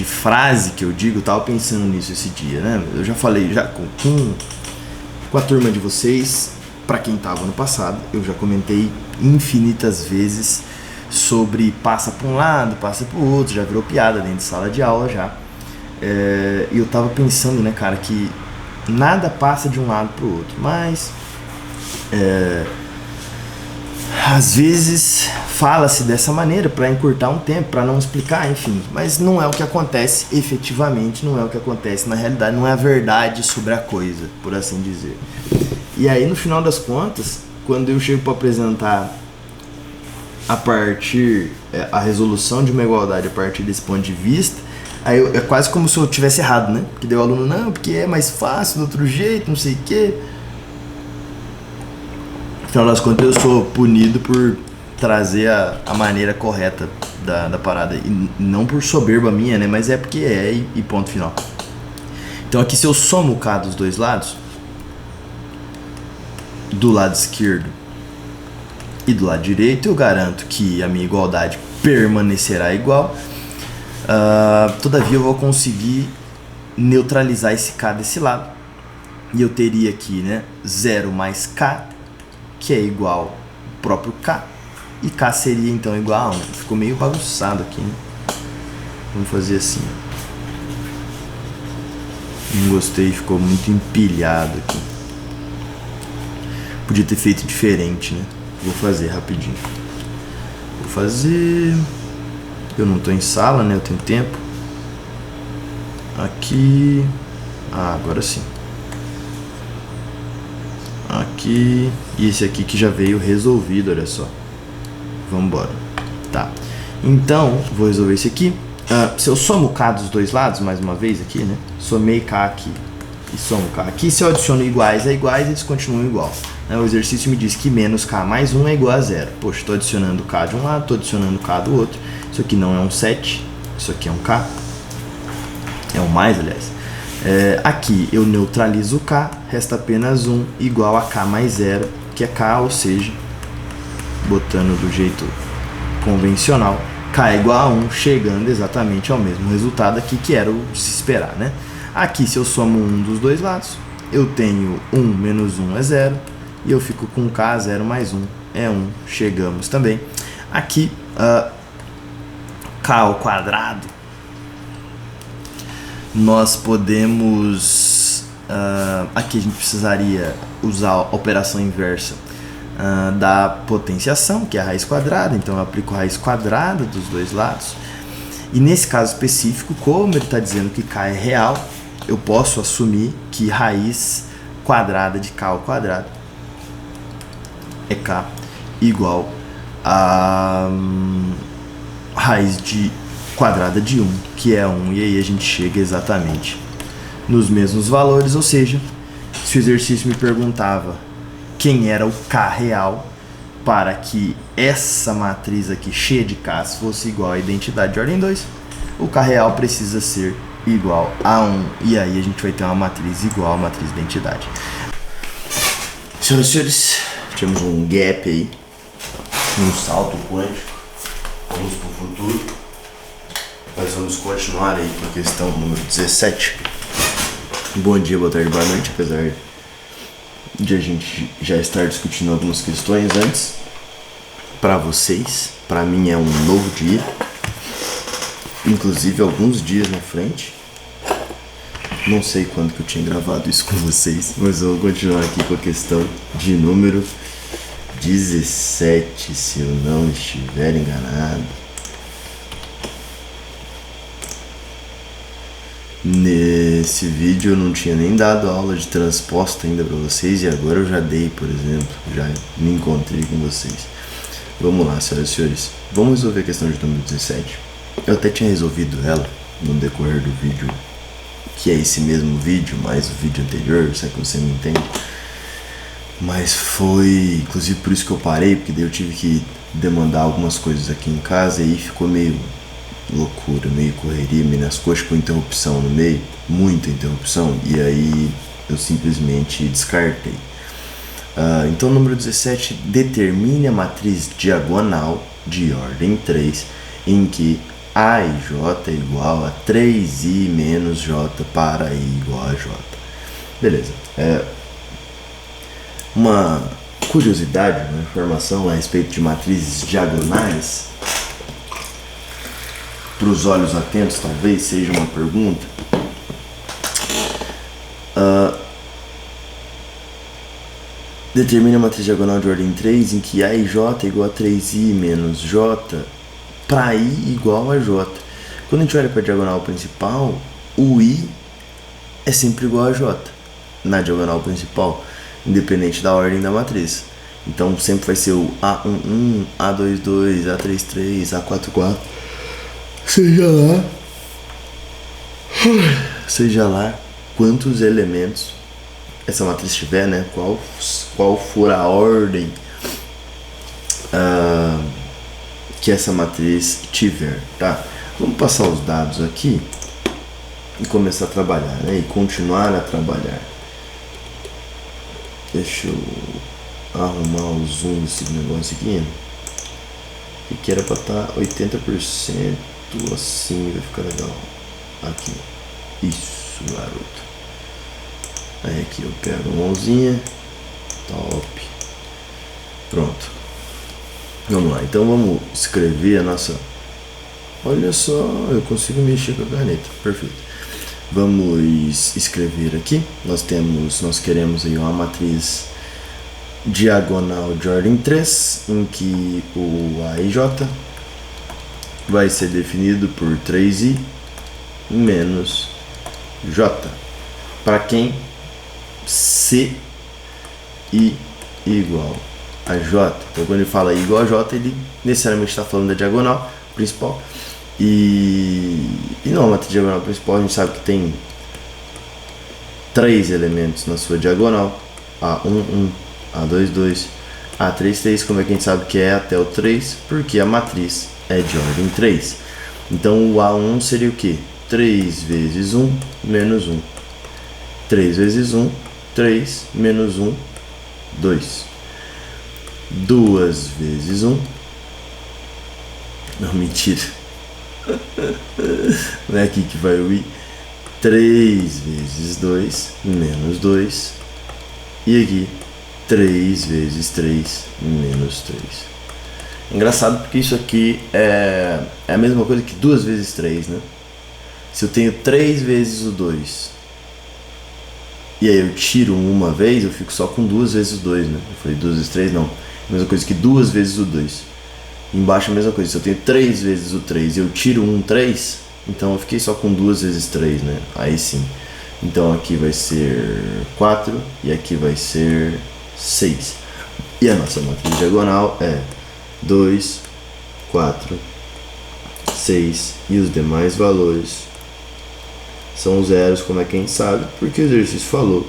frase que eu digo, eu tava pensando nisso esse dia, né? Eu já falei já com a turma de vocês, para quem tava no passado, eu já comentei infinitas vezes sobre passa para um lado, passa para o outro, já virou piada dentro de sala de aula já. E eu tava pensando, né, cara, que nada passa de um lado para o outro, mas às vezes fala-se dessa maneira para encurtar um tempo, para não explicar, enfim, mas não é o que acontece efetivamente, não é o que acontece na realidade, não é a verdade sobre a coisa, por assim dizer. E aí, no final das contas, quando eu chego para apresentar a resolução de uma igualdade a partir desse ponto de vista, aí é quase como se eu tivesse errado, né? Porque daí o aluno, não, porque é mais fácil do outro jeito, não sei o quê. No final das contas, eu sou punido por trazer a maneira correta da parada. E não por soberba minha, né? Mas é porque e ponto final. Então aqui, se eu somo o k dos dois lados, do lado esquerdo e do lado direito, eu garanto que a minha igualdade permanecerá igual. Todavia, eu vou conseguir neutralizar esse k desse lado. E eu teria aqui, né, 0 mais k, que é igual ao próprio k, e k seria então igual a 1. Ficou meio bagunçado aqui, né? Vamos fazer assim. Não gostei, ficou muito empilhado aqui. Podia ter feito diferente, né? Vou fazer rapidinho. Vou fazer... Eu não tô em sala, né? Eu tenho tempo. Aqui... agora sim. Aqui... E esse aqui que já veio resolvido, olha só. Vamos embora. Tá. Então, vou resolver esse aqui. Se eu somo o k dos dois lados, mais uma vez aqui, né? Somei k aqui e somo k aqui. Se eu adiciono iguais a iguais, eles continuam igual. O exercício me diz que menos k mais 1 é igual a 0. Poxa, estou adicionando k de um lado, estou adicionando k do outro. Isso aqui não é um 7, isso aqui é um k. É um mais, aliás. Aqui eu neutralizo o k, resta apenas 1 igual a k mais 0, que é k, ou seja, botando do jeito convencional, k é igual a 1, chegando exatamente ao mesmo resultado aqui, que era o de se esperar, né? Aqui, se eu somo 1 dos dois lados, eu tenho 1 menos 1 é 0, e eu fico com k, 0 mais 1 é 1, chegamos também. Aqui, k ao quadrado, nós podemos... aqui a gente precisaria usar a operação inversa da potenciação, que é a raiz quadrada. Então eu aplico a raiz quadrada dos dois lados. E nesse caso específico, como ele está dizendo que k é real, eu posso assumir que raiz quadrada de k ao quadrado é k igual a raiz quadrada de 1, que é 1, e aí a gente chega exatamente nos mesmos valores, ou seja, se o exercício me perguntava quem era o k real para que essa matriz aqui cheia de k's fosse igual à identidade de ordem 2, o k real precisa ser igual a 1, e aí a gente vai ter uma matriz igual à matriz de identidade. Senhoras e senhores, temos um gap aí, um salto quântico, vamos para o futuro. Nós vamos continuar aí com a questão número 17. Bom dia, boa tarde, boa noite, apesar de a gente já estar discutindo algumas questões antes. Para vocês, para mim é um novo dia, inclusive alguns dias na frente. Não sei quando que eu tinha gravado isso com vocês, mas eu vou continuar aqui com a questão de número 17, se eu não estiver enganado. Nesse vídeo eu não tinha nem dado aula de transposta ainda para vocês, e agora eu já dei, por exemplo, já me encontrei com vocês. Vamos lá, senhoras e senhores, vamos resolver a questão de número 17. Eu até tinha resolvido ela no decorrer do vídeo que é esse mesmo vídeo, mais o vídeo anterior, se é que você me entende. Mas foi, inclusive por isso que eu parei, porque daí eu tive que demandar algumas coisas aqui em casa e aí ficou meio loucura, meio correria, meio nas coxas, com interrupção no meio, muita interrupção, e aí eu simplesmente descartei. Então, número 17, determine a matriz diagonal de ordem 3, em que A e J é igual a 3I menos J para I igual a J. Beleza. Uma curiosidade, uma informação a respeito de matrizes diagonais, para os olhos atentos, talvez seja uma pergunta. Determine a matriz diagonal de ordem 3 em que A e J é igual a 3I menos J para I igual a J. Quando a gente olha para a diagonal principal, o I é sempre igual a J na diagonal principal, independente da ordem da matriz. Então sempre vai ser o A11, A22, A33, A44, seja lá quantos elementos essa matriz tiver, né? Qual for a ordem que essa matriz tiver, tá? Vamos passar os dados aqui e começar a trabalhar, né? E continuar a trabalhar. Deixa eu arrumar o zoom desse negócio aqui, que era para estar 80%, assim vai ficar legal. Aqui, isso, garoto. Aí aqui eu pego a mãozinha, top, pronto. Vamos lá, então vamos escrever a nossa. Olha só, eu consigo mexer com a caneta, perfeito. Vamos escrever aqui. Nós queremos aí uma matriz diagonal de ordem 3, em que o A e J vai ser definido por 3I menos J. Para quem C I igual a J. Então quando ele fala I igual a J, ele necessariamente está falando da diagonal principal. E não, a matriz diagonal principal a gente sabe que tem 3 elementos na sua diagonal: A11, A22, A33. Como é que a gente sabe que é até o 3? Porque a matriz é de ordem 3. Então o A1 seria o que? 3 vezes 1 menos 1. 3 vezes 1, 3 menos 1, 2. 2 vezes 1. Não, mentira. Não é aqui que vai o I. 3 vezes 2 menos 2. E aqui 3 vezes 3 menos 3. Engraçado porque isso aqui é a mesma coisa que 2 vezes 3, né? Se eu tenho 3 vezes o 2 e aí eu tiro uma vez, eu fico só com 2 vezes o 2, né? Eu falei 2 vezes 3, não. A mesma coisa que 2 vezes o 2. Embaixo a mesma coisa, se eu tenho 3 vezes o 3 e eu tiro 3, então eu fiquei só com 2 vezes 3, né? Aí sim. Então aqui vai ser 4 e aqui vai ser 6. E a nossa matriz diagonal é 2, 4, 6 e os demais valores são zeros, como é que a gente sabe? Porque o exercício falou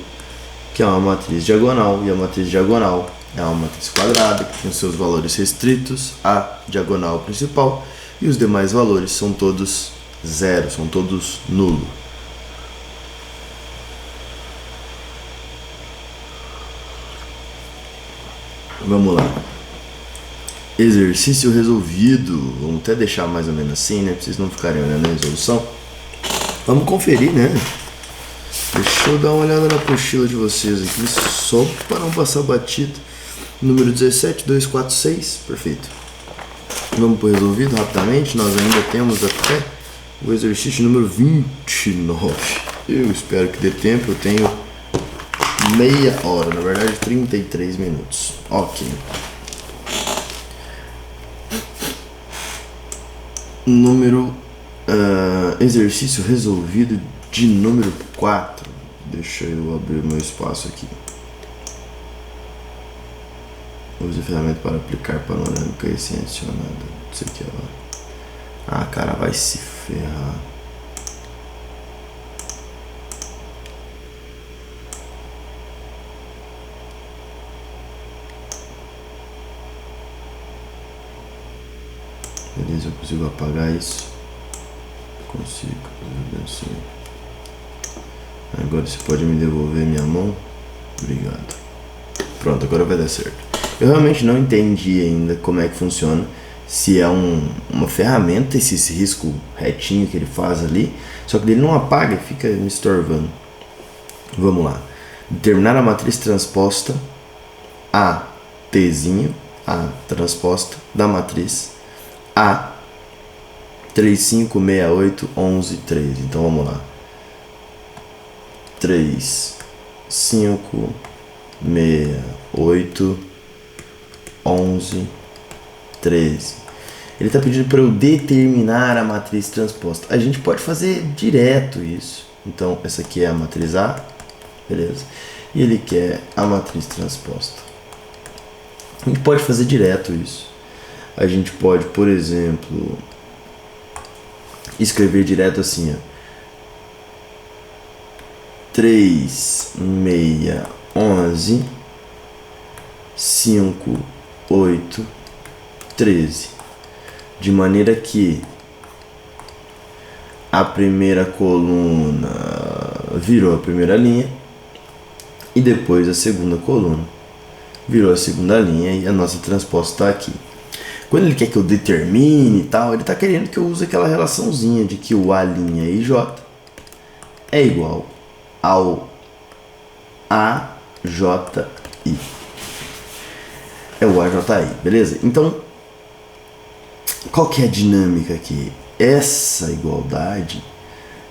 que é uma matriz diagonal, e a matriz diagonal é uma matriz quadrada que tem seus valores restritos à diagonal principal e os demais valores são todos zero, são todos nulo. Vamos lá. Exercício resolvido. Vamos até deixar mais ou menos assim, né? Pra vocês não ficarem olhando a resolução. Vamos conferir, né? Deixa eu dar uma olhada na apostila de vocês aqui, só para não passar batido. Número 17, 2, 4, 6. Perfeito. Vamos para o resolvido rapidamente. Nós ainda temos até o exercício número 29. Eu espero que dê tempo. Eu tenho meia hora, na verdade 33 minutos. Ok. Exercício resolvido de número 4. Deixa eu abrir meu espaço aqui. Use a ferramenta para aplicar panorâmica recém-adicionada. Isso aqui, ó. Ah, cara, vai se ferrar. Beleza, eu consigo apagar isso? Consigo, abençoe. Agora você pode me devolver minha mão? Obrigado. Pronto, agora vai dar certo. Eu realmente não entendi ainda como é que funciona. Se é uma ferramenta, esse risco retinho que ele faz ali. Só que ele não apaga e fica me estorvando. Vamos lá. Determinar a matriz transposta A, Tzinho, A transposta da matriz A 35681113. Então vamos lá. 35681113. Ele está pedindo para eu determinar a matriz transposta. A gente pode fazer direto isso. Então essa aqui é a matriz A, beleza? E ele quer a matriz transposta. A gente pode fazer direto isso. A gente pode, por exemplo, escrever direto assim, ó. 3611 5813, de maneira que a primeira coluna virou a primeira linha e depois a segunda coluna virou a segunda linha e a nossa transposta está aqui. Quando ele quer que eu determine e tal, ele está querendo que eu use aquela relaçãozinha de que o A' e J é igual ao AJI. É o AJI, beleza? Então, qual que é a dinâmica aqui? Essa igualdade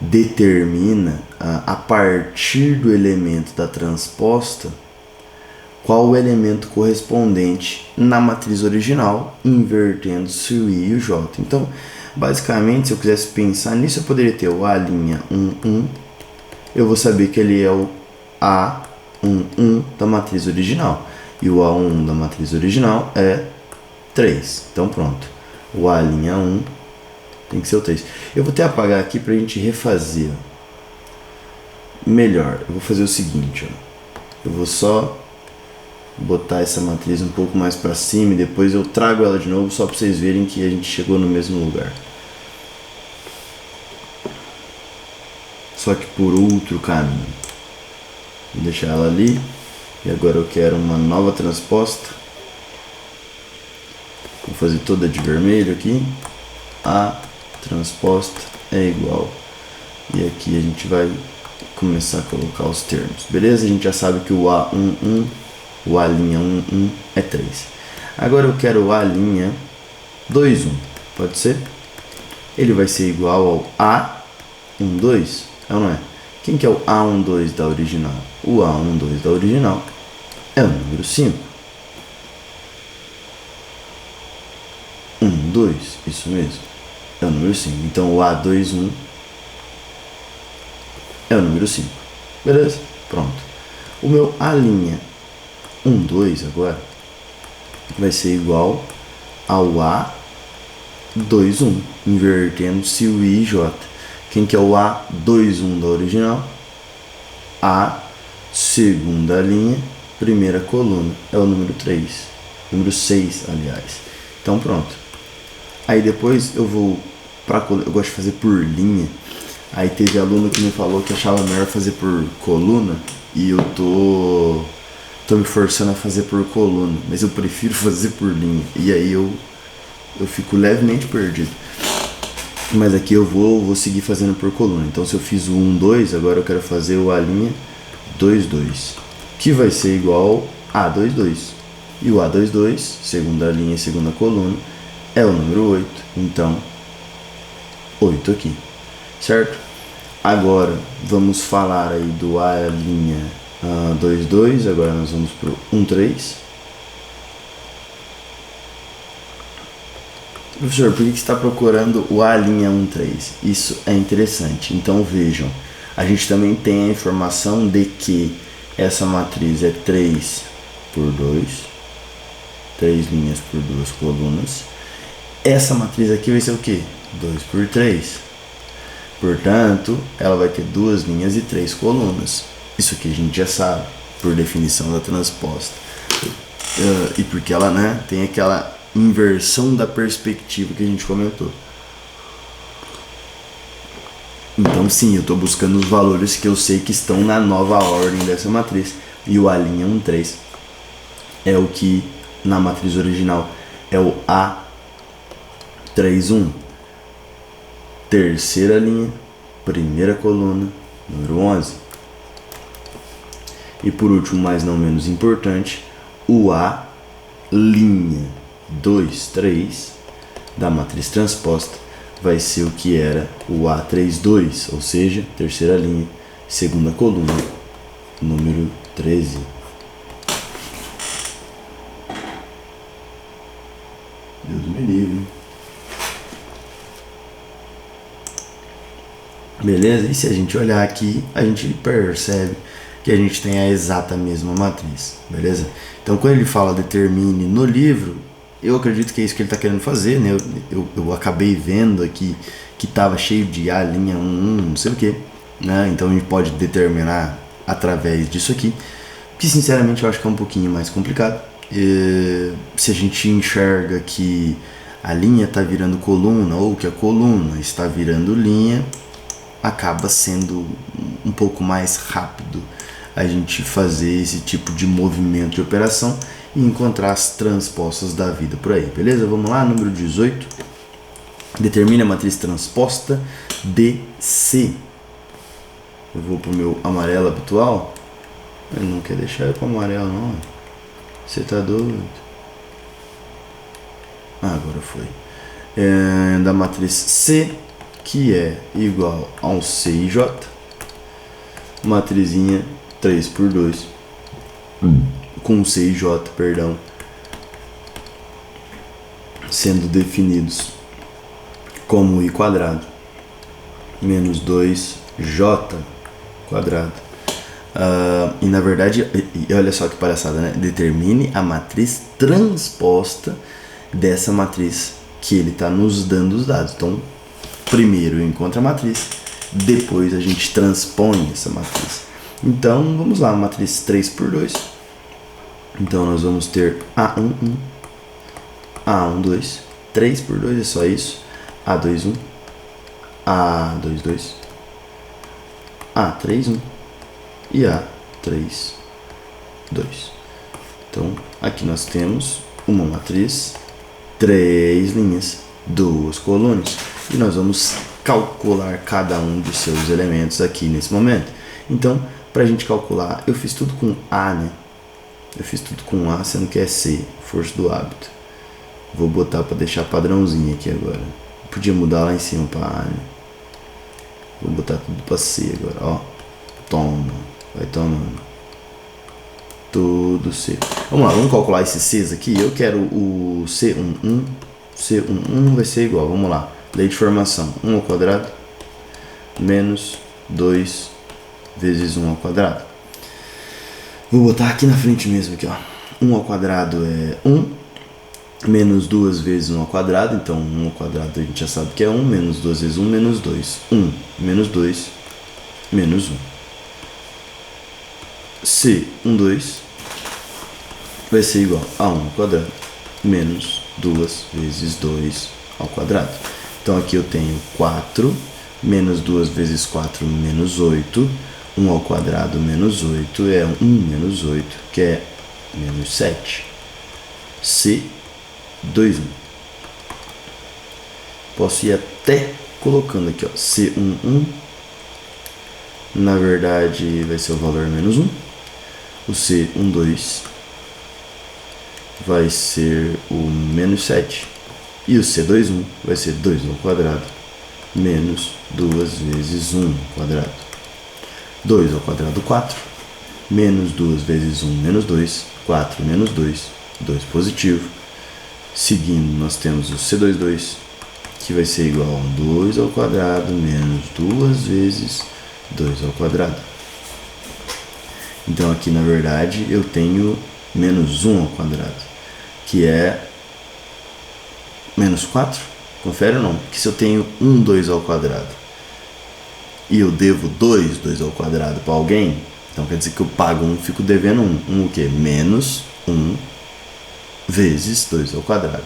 determina, a partir do elemento da transposta, qual o elemento correspondente na matriz original, invertendo-se o I e o J. Então, basicamente, se eu quisesse pensar nisso, eu poderia ter o A', eu vou saber que ele é o A11 da matriz original. E o A1 da matriz original é 3. Então pronto. O A'1 tem que ser o 3. Eu vou até apagar aqui pra gente refazer. Melhor, eu vou fazer o seguinte, ó. Eu vou só botar essa matriz um pouco mais para cima e depois eu trago ela de novo só para vocês verem que a gente chegou no mesmo lugar. Só que por outro caminho. Vou deixar ela ali. E agora eu quero uma nova transposta. Vou fazer toda de vermelho aqui. A transposta é igual. E aqui a gente vai começar a colocar os termos. Beleza? A gente já sabe que o A11, o A'11 é 3. Agora eu quero o A'21. Pode ser? Ele vai ser igual ao A12. É ou não é? Quem que é o A12 da original? O A12 da original é o número 5. 12, isso mesmo. É o número 5. Então o A21 é o número 5. Beleza? Pronto. O meu A'12 agora vai ser igual ao A21, invertendo-se o I e J. Quem que é o A21 da original? A segunda linha, primeira coluna, é o número 3. Número 6, aliás. Então pronto. Aí depois eu vou eu gosto de fazer por linha. Aí teve aluno que me falou que achava melhor fazer por coluna. E eu tô me forçando a fazer por coluna. Mas eu prefiro fazer por linha. E aí eu fico levemente perdido. Mas aqui eu vou seguir fazendo por coluna. Então se eu fiz o 2, agora eu quero fazer o A'22, que vai ser igual a A22. E o A22, segunda linha e segunda coluna, é o número 8. Então, 8 aqui, certo? Agora vamos falar aí do A'22. Agora nós vamos para o 13. Professor, por que você está procurando o A'13? Isso é interessante. Então vejam, a gente também tem a informação de que essa matriz é 3 por 2, 3 linhas por 2 colunas. Essa matriz aqui vai ser o quê? 2 por 3. Portanto, ela vai ter 2 linhas e 3 colunas. Isso aqui a gente já sabe, por definição da transposta. E porque ela, né, tem aquela inversão da perspectiva que a gente comentou. Então sim, eu estou buscando os valores que eu sei que estão na nova ordem dessa matriz. E o A', 1, 3 é o que na matriz original é o A', 1. Terceira linha, primeira coluna, número 11. E por último, mas não menos importante, o A', 2, 3 da matriz transposta vai ser o que era o A', 2, ou seja, terceira linha, segunda coluna, número 13. Deus me livre. Beleza? E se a gente olhar aqui, a gente percebe que a gente tem a exata mesma matriz. Beleza? Então, quando ele fala determine no livro, eu acredito que é isso que ele está querendo fazer, né? Eu acabei vendo aqui que estava cheio de A', 1, não sei o que, né? Então a gente pode determinar através disso aqui, que sinceramente eu acho que é um pouquinho mais complicado. Se a gente enxerga que a linha está virando coluna ou que a coluna está virando linha, acaba sendo um pouco mais rápido a gente fazer esse tipo de movimento de operação e encontrar as transpostas da vida por aí, beleza? Vamos lá, número 18. Determine a matriz transposta DC. Eu vou pro meu amarelo habitual. Ele não quer deixar eu pro amarelo, não. Você tá doido? Ah, agora foi. Da matriz C, que é igual a um CIJ. Matrizinha 3×2. Com CIJ, perdão, sendo definidos como I² menos 2J². E na verdade, olha só que palhaçada, né? Determine a matriz transposta dessa matriz que ele está nos dando os dados. Então, primeiro eu encontro a matriz, depois a gente transpõe essa matriz. Então, vamos lá, matriz 3×2. Então, nós vamos ter A', 1, A', 2, 3×2 é só isso, A', 1, A', 2, A', 1 e A', 2. Então, aqui nós temos uma matriz, 3 linhas, 2 colunas, e nós vamos calcular cada um de seus elementos aqui nesse momento. Então, para a gente calcular, eu fiz tudo com A, né? Eu fiz tudo com A, sendo que é C, força do hábito. Vou botar para deixar padrãozinho aqui agora. Podia mudar lá em cima para A, né? Vou botar tudo para C agora, ó. Toma, vai tomando. Tudo C. Vamos lá, vamos calcular esses Cs aqui. Eu quero o C11. C11 vai ser igual, vamos lá. Lei de formação, 1² menos 2 vezes 1². Vou botar aqui na frente mesmo, aqui, ó. 1² é 1, menos 2 vezes 1², então 1² a gente já sabe que é 1, menos 2 vezes 1, menos 2. 1, menos 2, menos 1. C12 vai ser igual a 1² menos 2 vezes 2². Então aqui eu tenho 4, menos 2 vezes 4, menos 8. 1² menos 8 é 1 menos 8, que é menos 7. C21. Posso ir até colocando aqui, ó, C11. Na verdade vai ser o valor menos 1. O C12 vai ser o menos 7. E o C21 vai ser 2² menos 2 vezes 1². 2², 4. Menos 2 vezes 1, menos 2. 4 menos 2, 2 positivo. Seguindo, nós temos o C22, que vai ser igual a 2² menos 2 vezes 2². Então aqui, na verdade, eu tenho menos 1², que é menos 4. Confere ou não? Porque se eu tenho 2² e eu devo 2² para alguém, então quer dizer que eu pago 1, fico devendo 1. O que? Menos 1 vezes 2².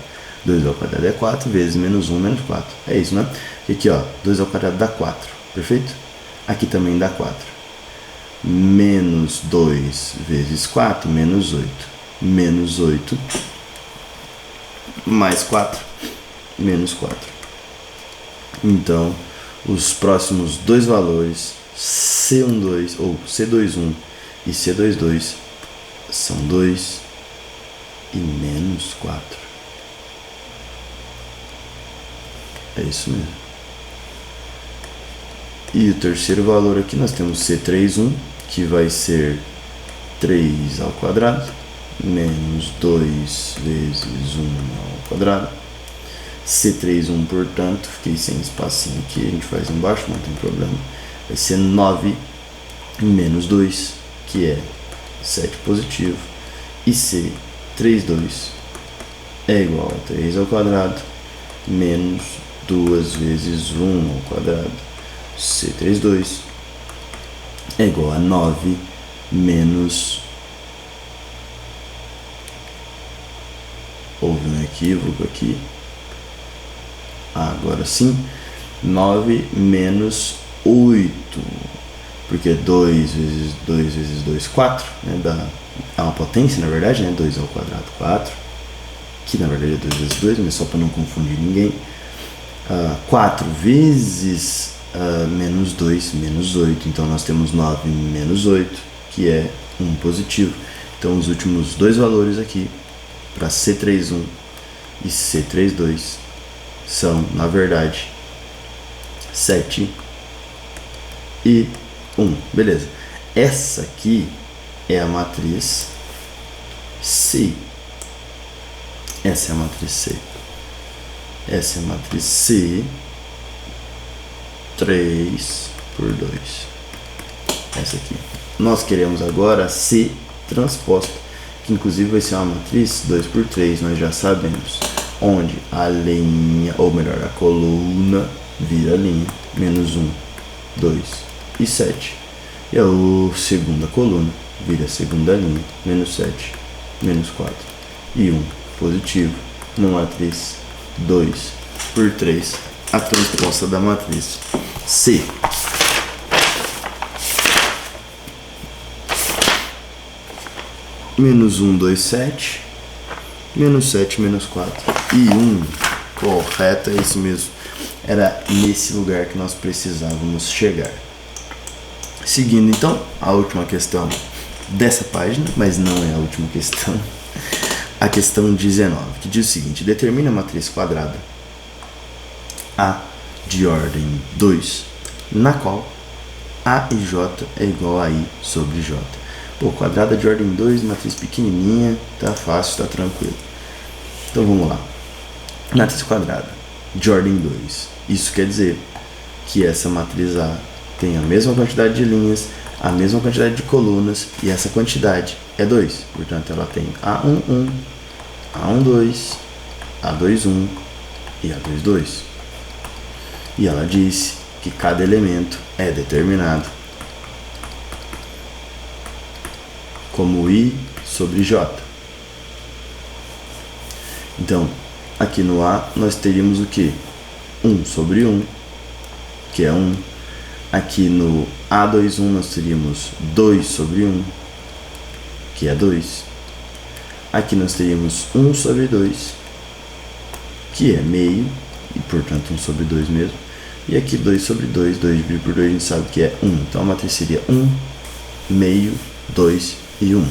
2 ao quadrado é 4 vezes menos 1 menos 4. É isso, né? E aqui, ó, 2 ao quadrado dá 4, perfeito? Aqui também dá 4. Menos 2 vezes 4, menos 8. Menos 8 mais 4, menos 4. Então, os próximos dois valores, C12 ou C21 e C22, são 2 e menos 4. É isso mesmo. E o terceiro valor aqui nós temos C31, que vai ser 3 ao quadrado, menos 2 vezes 1 ao quadrado. C31, portanto, fiquei sem espacinho aqui, a gente faz embaixo, não tem problema. Vai ser 9 menos 2, que é 7 positivo. E C32 é igual a 3 ao quadrado, menos 2 vezes 1 ao quadrado. C32 é igual a 9 menos... Houve um equívoco aqui. Agora sim. 9 menos 8. Porque 2 vezes 2 vezes 2, 4. Né? É uma potência, na verdade, né? 2 ao quadrado, 4. Que na verdade é 2 vezes 2, mas só para não confundir ninguém. 4 vezes menos 2, menos 8. Então nós temos 9 menos 8, que é 1 positivo. Então os últimos dois valores aqui, para C31 e C32, são, na verdade, 7 e 1. Beleza. Essa aqui é a matriz C. Essa é a matriz C. Essa é a matriz C, 3 por 2. Essa aqui. Nós queremos agora C transposta, que inclusive vai ser uma matriz 2 por 3, nós já sabemos. Onde a linha, ou melhor, a coluna vira linha, menos 1, 2 e 7. E a segunda coluna vira a segunda linha, menos 7, menos 4 e 1 positivo. Uma matriz 2 por 3, a transposta da matriz C. Menos 1, 2, 7. Menos 7, menos 4 e 1. Correto, é isso mesmo. Era nesse lugar que nós precisávamos chegar. Seguindo então, a última questão dessa página, mas não é a última questão. A questão 19, que diz o seguinte: determina a matriz quadrada A de ordem 2, na qual A e J é igual a I sobre J. Pô, quadrada de ordem 2, matriz pequenininha, tá fácil, tá tranquilo. Então vamos lá. Matriz quadrada de ordem 2. Isso quer dizer que essa matriz A tem a mesma quantidade de linhas, a mesma quantidade de colunas, e essa quantidade é 2. Portanto, ela tem A11, A12, A21 e A22. E ela disse que cada elemento é determinado como I sobre J. Então, aqui no A nós teríamos o que? 1 sobre 1, que é 1. Aqui no A21 nós teríamos 2 sobre 1, que é 2. Aqui nós teríamos 1 sobre 2, que é meio, e portanto 1 sobre 2 mesmo. E aqui 2 sobre 2, 2 dividido por 2 a gente sabe que é 1. Então a matriz seria 1, meio, 2 e 1.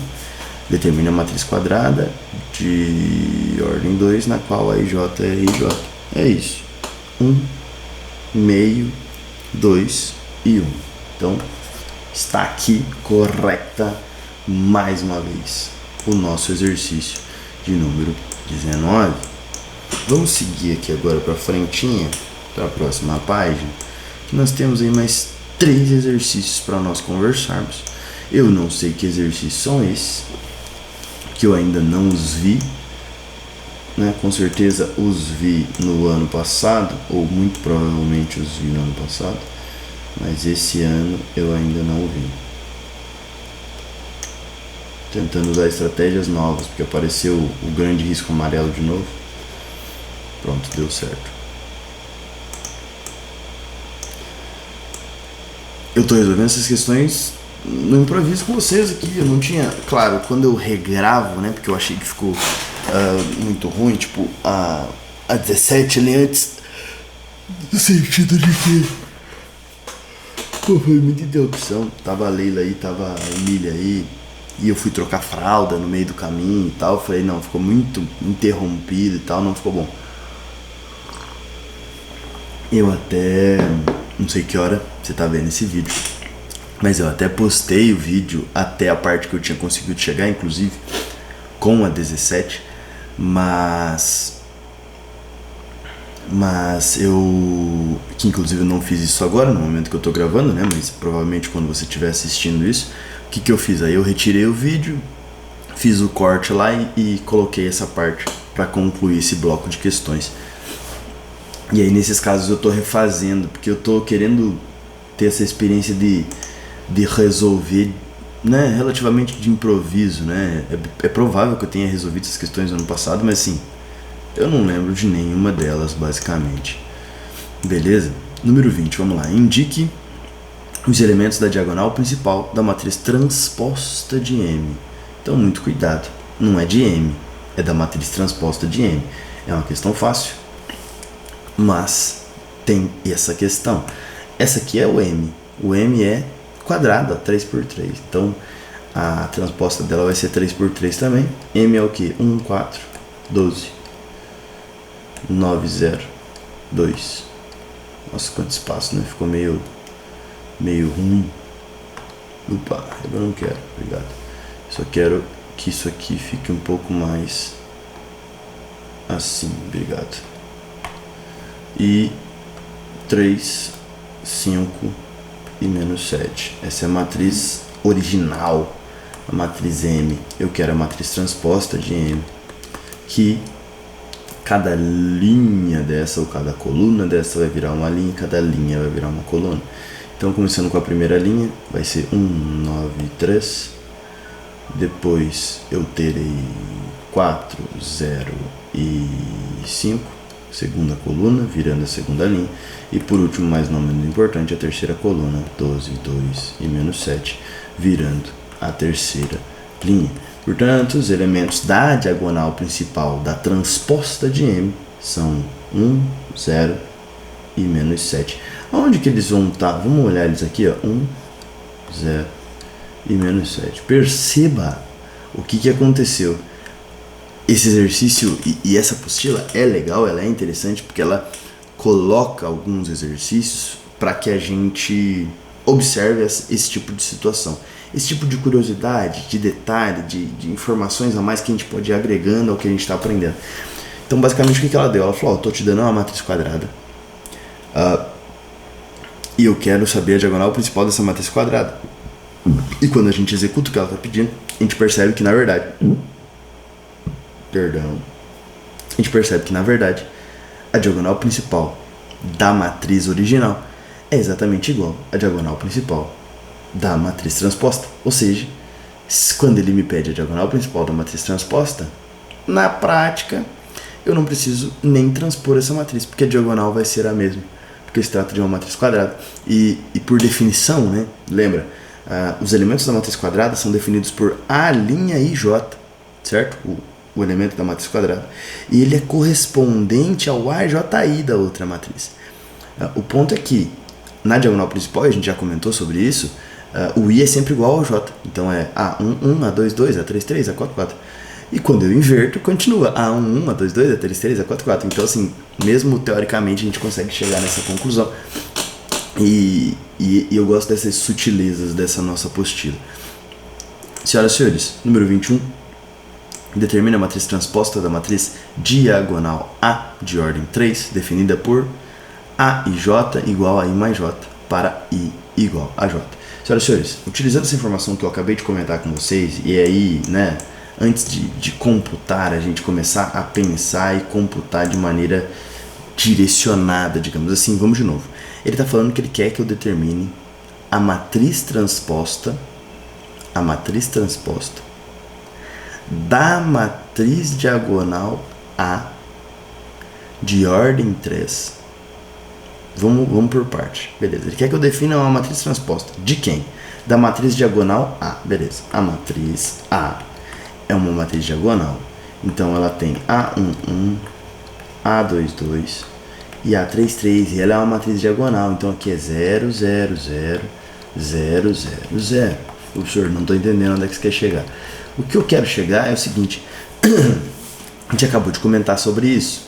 Determina a matriz quadrada de ordem 2, na qual a IJ é IJ. É isso. 1, meio, 2 e 1. Então, está aqui correta mais uma vez o nosso exercício de número 19. Vamos seguir aqui agora para frentinha, para a próxima página, que nós temos aí mais 3 exercícios para nós conversarmos. Eu não sei que exercícios são esses, que eu ainda não os vi, né? Com certeza os vi no ano passado, ou muito provavelmente os vi no ano passado, mas esse ano eu ainda não vi. Tentando usar estratégias novas, porque apareceu o grande risco amarelo de novo. Pronto, deu certo. Eu tô resolvendo essas questões no improviso com vocês aqui. Eu não tinha... Claro, quando eu regravo, né? Porque eu achei que ficou muito ruim. Tipo, a 17 ali antes... No sentido de que... Pô, foi muita interrupção. Tava a Leila aí, tava a Emília aí. E eu fui trocar fralda no meio do caminho e tal. Eu falei, não, ficou muito interrompido e tal. Não ficou bom. Eu até... Não sei que hora você tá vendo esse vídeo, mas eu até postei o vídeo até a parte que eu tinha conseguido chegar, inclusive, com a 17, mas eu... Que inclusive eu não fiz isso agora, no momento que eu tô gravando, né? Mas provavelmente quando você estiver assistindo isso, o que eu fiz? Aí eu retirei o vídeo, fiz o corte lá e coloquei essa parte para concluir esse bloco de questões. E aí nesses casos eu tô refazendo, porque eu tô querendo ter essa experiência de resolver, né, relativamente de improviso, né? É provável que eu tenha resolvido essas questões no ano passado, mas assim, eu não lembro de nenhuma delas, basicamente. Beleza? Número 20, vamos lá. Indique os elementos da diagonal principal da matriz transposta de M. Então, muito cuidado. Não é de M, é da matriz transposta de M. É uma questão fácil, mas tem essa questão. Essa aqui é o M. O M é quadrada, 3×3. Então, a transposta dela vai ser 3×3 também. M é o que? 1, 4, 12, 9, 0, 2. Nossa, quanto espaço, né? Ficou meio ruim. Opa, eu não quero, obrigado. Só quero que isso aqui fique um pouco mais assim, obrigado. E 3, 5 e menos 7. Essa é a matriz original, a matriz M. Eu quero a matriz transposta de M, que cada linha dessa ou cada coluna dessa vai virar uma linha, cada linha vai virar uma coluna. Então, começando com a primeira linha, vai ser 1, 9, 3. Depois eu terei 4, 0 e 5. Segunda coluna, virando a segunda linha. E por último, mais não menos importante, a terceira coluna, 12, 2 e menos 7, virando a terceira linha. Portanto, os elementos da diagonal principal da transposta de M são 1, 0 e menos 7. Onde que eles vão estar? Vamos olhar eles aqui, ó. 1, 0 e menos 7. Perceba o que aconteceu. Esse exercício e essa apostila é legal, ela é interessante porque ela coloca alguns exercícios para que a gente observe esse tipo de situação, esse tipo de curiosidade, de detalhe, de informações a mais que a gente pode ir agregando ao que a gente está aprendendo. Então, basicamente, o que ela deu? Ela falou, estou te dando uma matriz quadrada e eu quero saber a diagonal principal dessa matriz quadrada. E quando a gente executa o que ela está pedindo, a gente percebe que, na verdade... A gente percebe que, na verdade, a diagonal principal da matriz original é exatamente igual à diagonal principal da matriz transposta. Ou seja, quando ele me pede a diagonal principal da matriz transposta, na prática, eu não preciso nem transpor essa matriz, porque a diagonal vai ser a mesma, porque se trata de uma matriz quadrada. E por definição, né, lembra, os elementos da matriz quadrada são definidos por A' e J, certo? O elemento da matriz quadrada, e ele é correspondente ao AJI da outra matriz. O ponto é que, na diagonal principal, a gente já comentou sobre isso, o I é sempre igual ao J, então é A1, 1, A2, 2, A3, 3, A4, 4. E quando eu inverto, continua A1, 1, A2, 2, A3, 3, A4, 4. Então, assim, mesmo teoricamente, a gente consegue chegar nessa conclusão. E eu gosto dessas sutilezas dessa nossa apostila. Senhoras e senhores, número 21. Determina a matriz transposta da matriz diagonal A de ordem 3, definida por A e J igual a I mais J para I igual a J. Senhoras e senhores, utilizando essa informação que eu acabei de comentar com vocês, e aí, né, antes de computar, a gente começar a pensar e computar de maneira direcionada, digamos assim, vamos de novo. Ele está falando que ele quer que eu determine a matriz transposta da matriz diagonal A de ordem 3. Vamos por parte. Beleza. Ele quer que eu defina uma matriz transposta. De quem? Da matriz diagonal A. Beleza. A matriz A é uma matriz diagonal. Então ela tem A11, A22 e A33. E ela é uma matriz diagonal. Então aqui é 0, 0, 0, 0, 0, 0. Professor, não estou entendendo onde é que você quer chegar. O que eu quero chegar é o seguinte. A gente acabou de comentar sobre isso.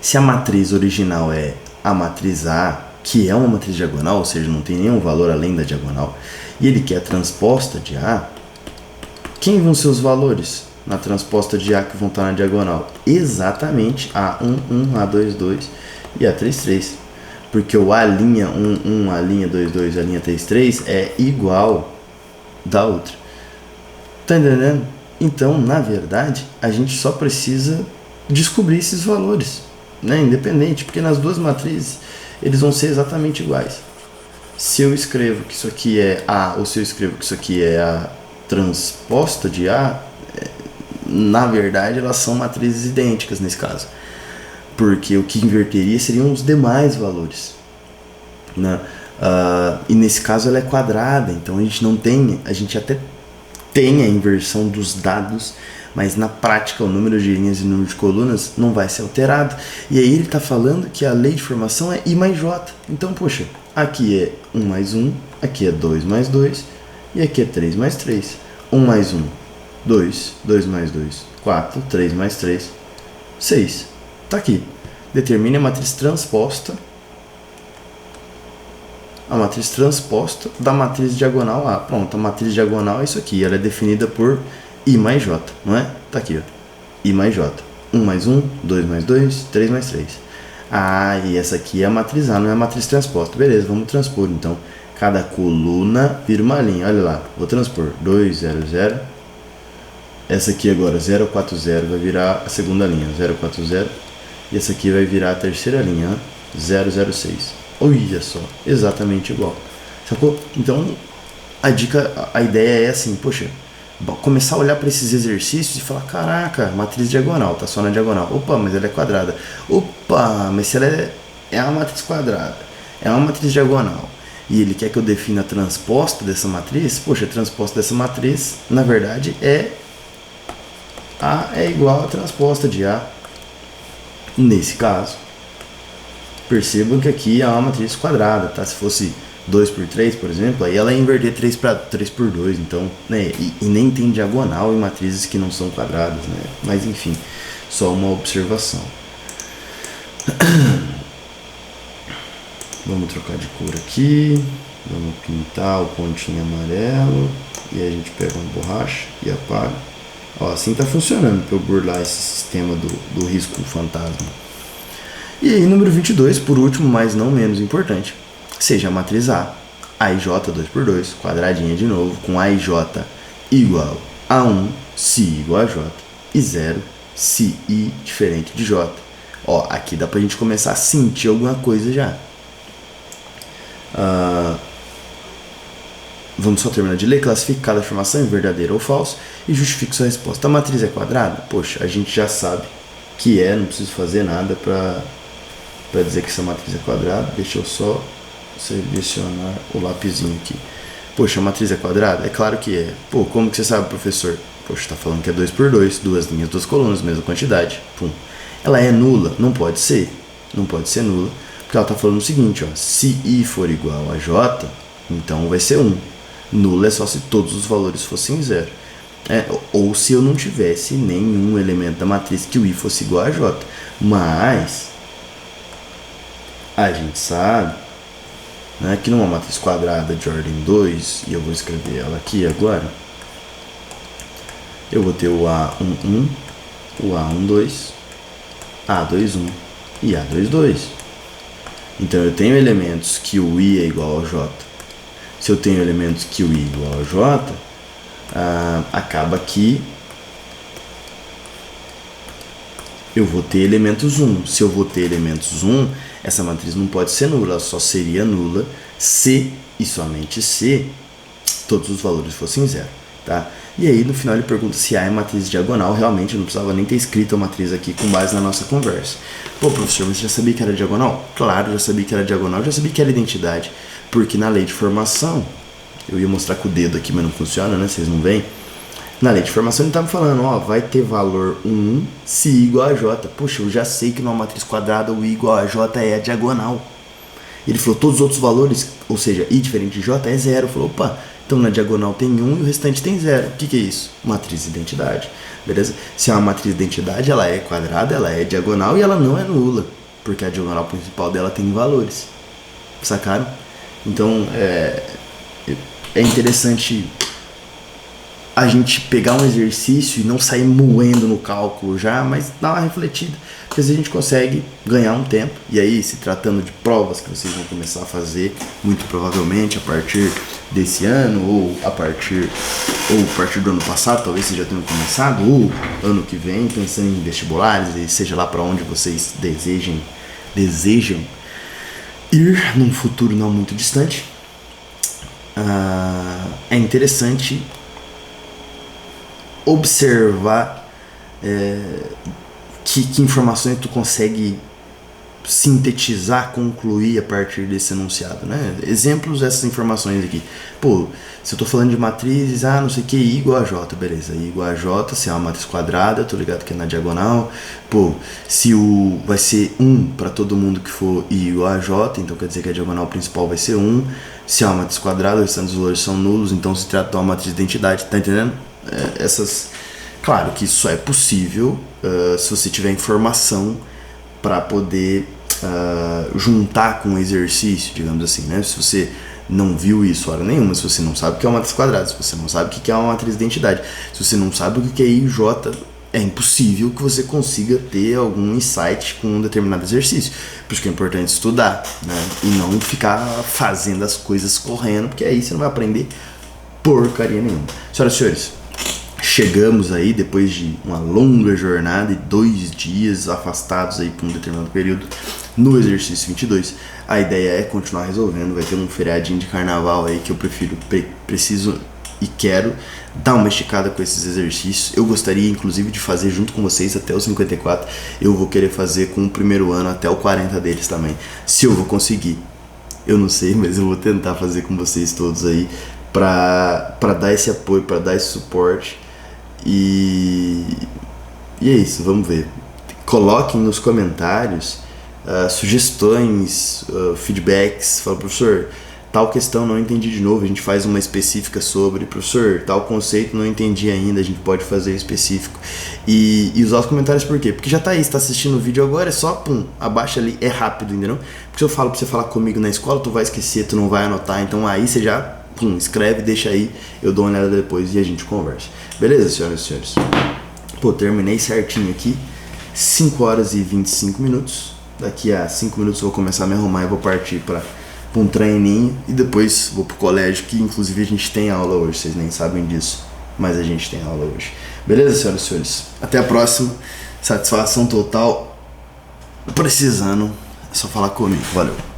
Se a matriz original é a matriz A, que é uma matriz diagonal, ou seja, não tem nenhum valor além da diagonal, e ele quer a transposta de A, quem vão ser os valores na transposta de A que vão estar na diagonal? Exatamente A11, A22 e A33. Porque o A'11, A'22, A'33 é igual da outra. Tá entendendo? Então, na verdade, a gente só precisa descobrir esses valores, né? Independente, porque nas duas matrizes eles vão ser exatamente iguais. Se eu escrevo que isso aqui é A ou se eu escrevo que isso aqui é a transposta de A, na verdade elas são matrizes idênticas nesse caso, porque o que inverteria seriam os demais valores, né? E nesse caso ela é quadrada, então a gente até tem a inversão dos dados, mas na prática o número de linhas e o número de colunas não vai ser alterado. E aí ele está falando que a lei de formação é I mais J. Então, poxa, aqui é 1 mais 1, aqui é 2 mais 2, e aqui é 3 mais 3. 1 mais 1, 2, 2 mais 2, 4, 3 mais 3, 6. Está aqui. Determine a matriz transposta. A matriz transposta da matriz diagonal A. Pronto, a matriz diagonal é isso aqui. Ela é definida por I mais J, não é? Tá aqui, ó. I mais J. 1 mais 1, 2 mais 2, 3 mais 3. Ah, e essa aqui é a matriz A, não é a matriz transposta. Beleza, vamos transpor. Então, cada coluna vira uma linha. Olha lá, vou transpor. 2, 0, 0. Essa aqui agora, 0, 4, 0, vai virar a segunda linha. 0, 4, 0. E essa aqui vai virar a terceira linha. 0, 0, 6. Olha só, exatamente igual. Sacou? Então, a ideia é assim, poxa, começar a olhar para esses exercícios e falar, caraca, matriz diagonal, tá só na diagonal. Opa, mas ela é quadrada. Opa, mas se ela é uma matriz quadrada, é uma matriz diagonal, e ele quer que eu defina a transposta dessa matriz, poxa, a transposta dessa matriz, na verdade, A é igual a transposta de A. Nesse caso, percebam que aqui é uma matriz quadrada, tá? Se fosse 2 por 3, por exemplo, aí ela ia inverter 3 por 2, então, né? E nem tem diagonal em matrizes que não são quadradas, né? Mas enfim, só uma observação. Vamos trocar de cor aqui, vamos pintar o pontinho amarelo, e aí a gente pega uma borracha e apaga. Ó, assim tá funcionando para eu burlar esse sistema do risco fantasma. E aí, número 22, por último, mas não menos importante, seja a matriz A, A e J 2 por 2, quadradinha de novo, com A e J igual a 1, se igual a J, e 0, se I diferente de J. Ó, aqui dá pra gente começar a sentir alguma coisa já. Vamos só terminar de ler. Classifique cada afirmação em verdadeiro ou falso e justifique sua resposta. A matriz é quadrada? Poxa, a gente já sabe que não preciso fazer nada para dizer que essa matriz é quadrada. Deixa eu só selecionar o lapisinho aqui. Poxa, a matriz é quadrada? É claro que é. Pô, como que você sabe, professor? Poxa, tá falando que é 2 por 2, duas linhas, duas colunas, mesma quantidade. Pum. Ela é nula? Não pode ser. Não pode ser nula, porque ela tá falando o seguinte, ó, se I for igual a J, então vai ser 1. Nula é só se todos os valores fossem 0. Ou se eu não tivesse nenhum elemento da matriz que o I fosse igual a J. Mas a gente sabe, né, que numa matriz quadrada de ordem 2, e eu vou escrever ela aqui agora, eu vou ter o A11, o A12, A21 e A22. Então eu tenho elementos que o I é igual ao J. Se eu tenho elementos que o I é igual ao J, acaba que eu vou ter elementos 1. Se eu vou ter elementos 1, essa matriz não pode ser nula, ela só seria nula se e somente se todos os valores fossem 0. Tá? E aí no final ele pergunta se A é matriz diagonal. Realmente eu não precisava nem ter escrito a matriz aqui com base na nossa conversa. Pô, professor, você já sabia que era diagonal? Claro, já sabia que era diagonal, já sabia que era identidade. Porque na lei de formação, eu ia mostrar com o dedo aqui, mas não funciona, né? Vocês não veem. Na lei de formação ele estava falando, ó, vai ter valor 1 se I igual a J. Poxa, eu já sei que numa matriz quadrada o I igual a J é a diagonal. Ele falou, todos os outros valores, ou seja, I diferente de J é zero. Falou, opa, então na diagonal tem 1 e o restante tem zero. O que é isso? Matriz de identidade, beleza? Se é uma matriz de identidade, ela é quadrada, ela é diagonal e ela não é nula, porque a diagonal principal dela tem valores. Sacaram? Então, é interessante a gente pegar um exercício e não sair moendo no cálculo já, mas dar uma refletida, porque assim a gente consegue ganhar um tempo. E aí, se tratando de provas que vocês vão começar a fazer, muito provavelmente a partir desse ano, ou a partir do ano passado, talvez vocês já tenham começado, ou ano que vem, pensando em vestibulares, e seja lá para onde vocês desejam ir num futuro não muito distante, é interessante observar que informações tu consegue sintetizar, concluir a partir desse enunciado, né? Exemplos dessas informações aqui. Pô, se eu tô falando de matrizes, não sei o que, I igual a J, beleza, I igual a J, se é uma matriz quadrada, tô ligado que é na diagonal. Pô, se o vai ser 1 para todo mundo que for I igual a J, então quer dizer que a diagonal principal vai ser 1. Se é uma matriz quadrada, os restantes valores são nulos, então se trata de uma matriz de identidade, tá entendendo? Claro que isso só é possível se você tiver informação para poder juntar com o exercício, digamos assim, né? Se você não viu isso hora nenhuma, se você não sabe o que é uma matriz quadrada, se você não sabe o que é uma matriz de identidade, se você não sabe o que é I e J, é impossível que você consiga ter algum insight com um determinado exercício. Por isso que é importante estudar, né? E não ficar fazendo as coisas correndo, porque aí você não vai aprender porcaria nenhuma. Senhoras e senhores, chegamos aí depois de uma longa jornada e 2 dias afastados aí por um determinado período no exercício 22. A ideia é continuar resolvendo. Vai ter um feriadinho de carnaval aí que eu preciso e quero dar uma esticada com esses exercícios. Eu gostaria inclusive de fazer junto com vocês até os 54. Eu vou querer fazer com o primeiro ano até o 40 deles também. Se eu vou conseguir, eu não sei, mas eu vou tentar fazer com vocês todos aí para dar esse apoio, para dar esse suporte. E é isso, vamos ver. Coloquem nos comentários sugestões, feedbacks. Fala, professor, tal questão não entendi de novo, a gente faz uma específica sobre. Professor, tal conceito não entendi ainda, a gente pode fazer específico. E usar os comentários por quê? Porque já tá aí, você tá assistindo o vídeo agora, é só pum, abaixa ali, é rápido, entendeu? Porque se eu falo pra você falar comigo na escola, tu vai esquecer, tu não vai anotar, então aí você já pum, escreve, deixa aí, eu dou uma olhada depois e a gente conversa. Beleza, senhoras e senhores? Pô, terminei certinho aqui, 5 horas e 25 minutos. Daqui a 5 minutos eu vou começar a me arrumar e vou partir para um treininho e depois vou pro colégio, que inclusive a gente tem aula hoje, vocês nem sabem disso, mas a gente tem aula hoje. Beleza, senhoras e senhores? Até a próxima. Satisfação total. Precisando, é só falar comigo. Valeu.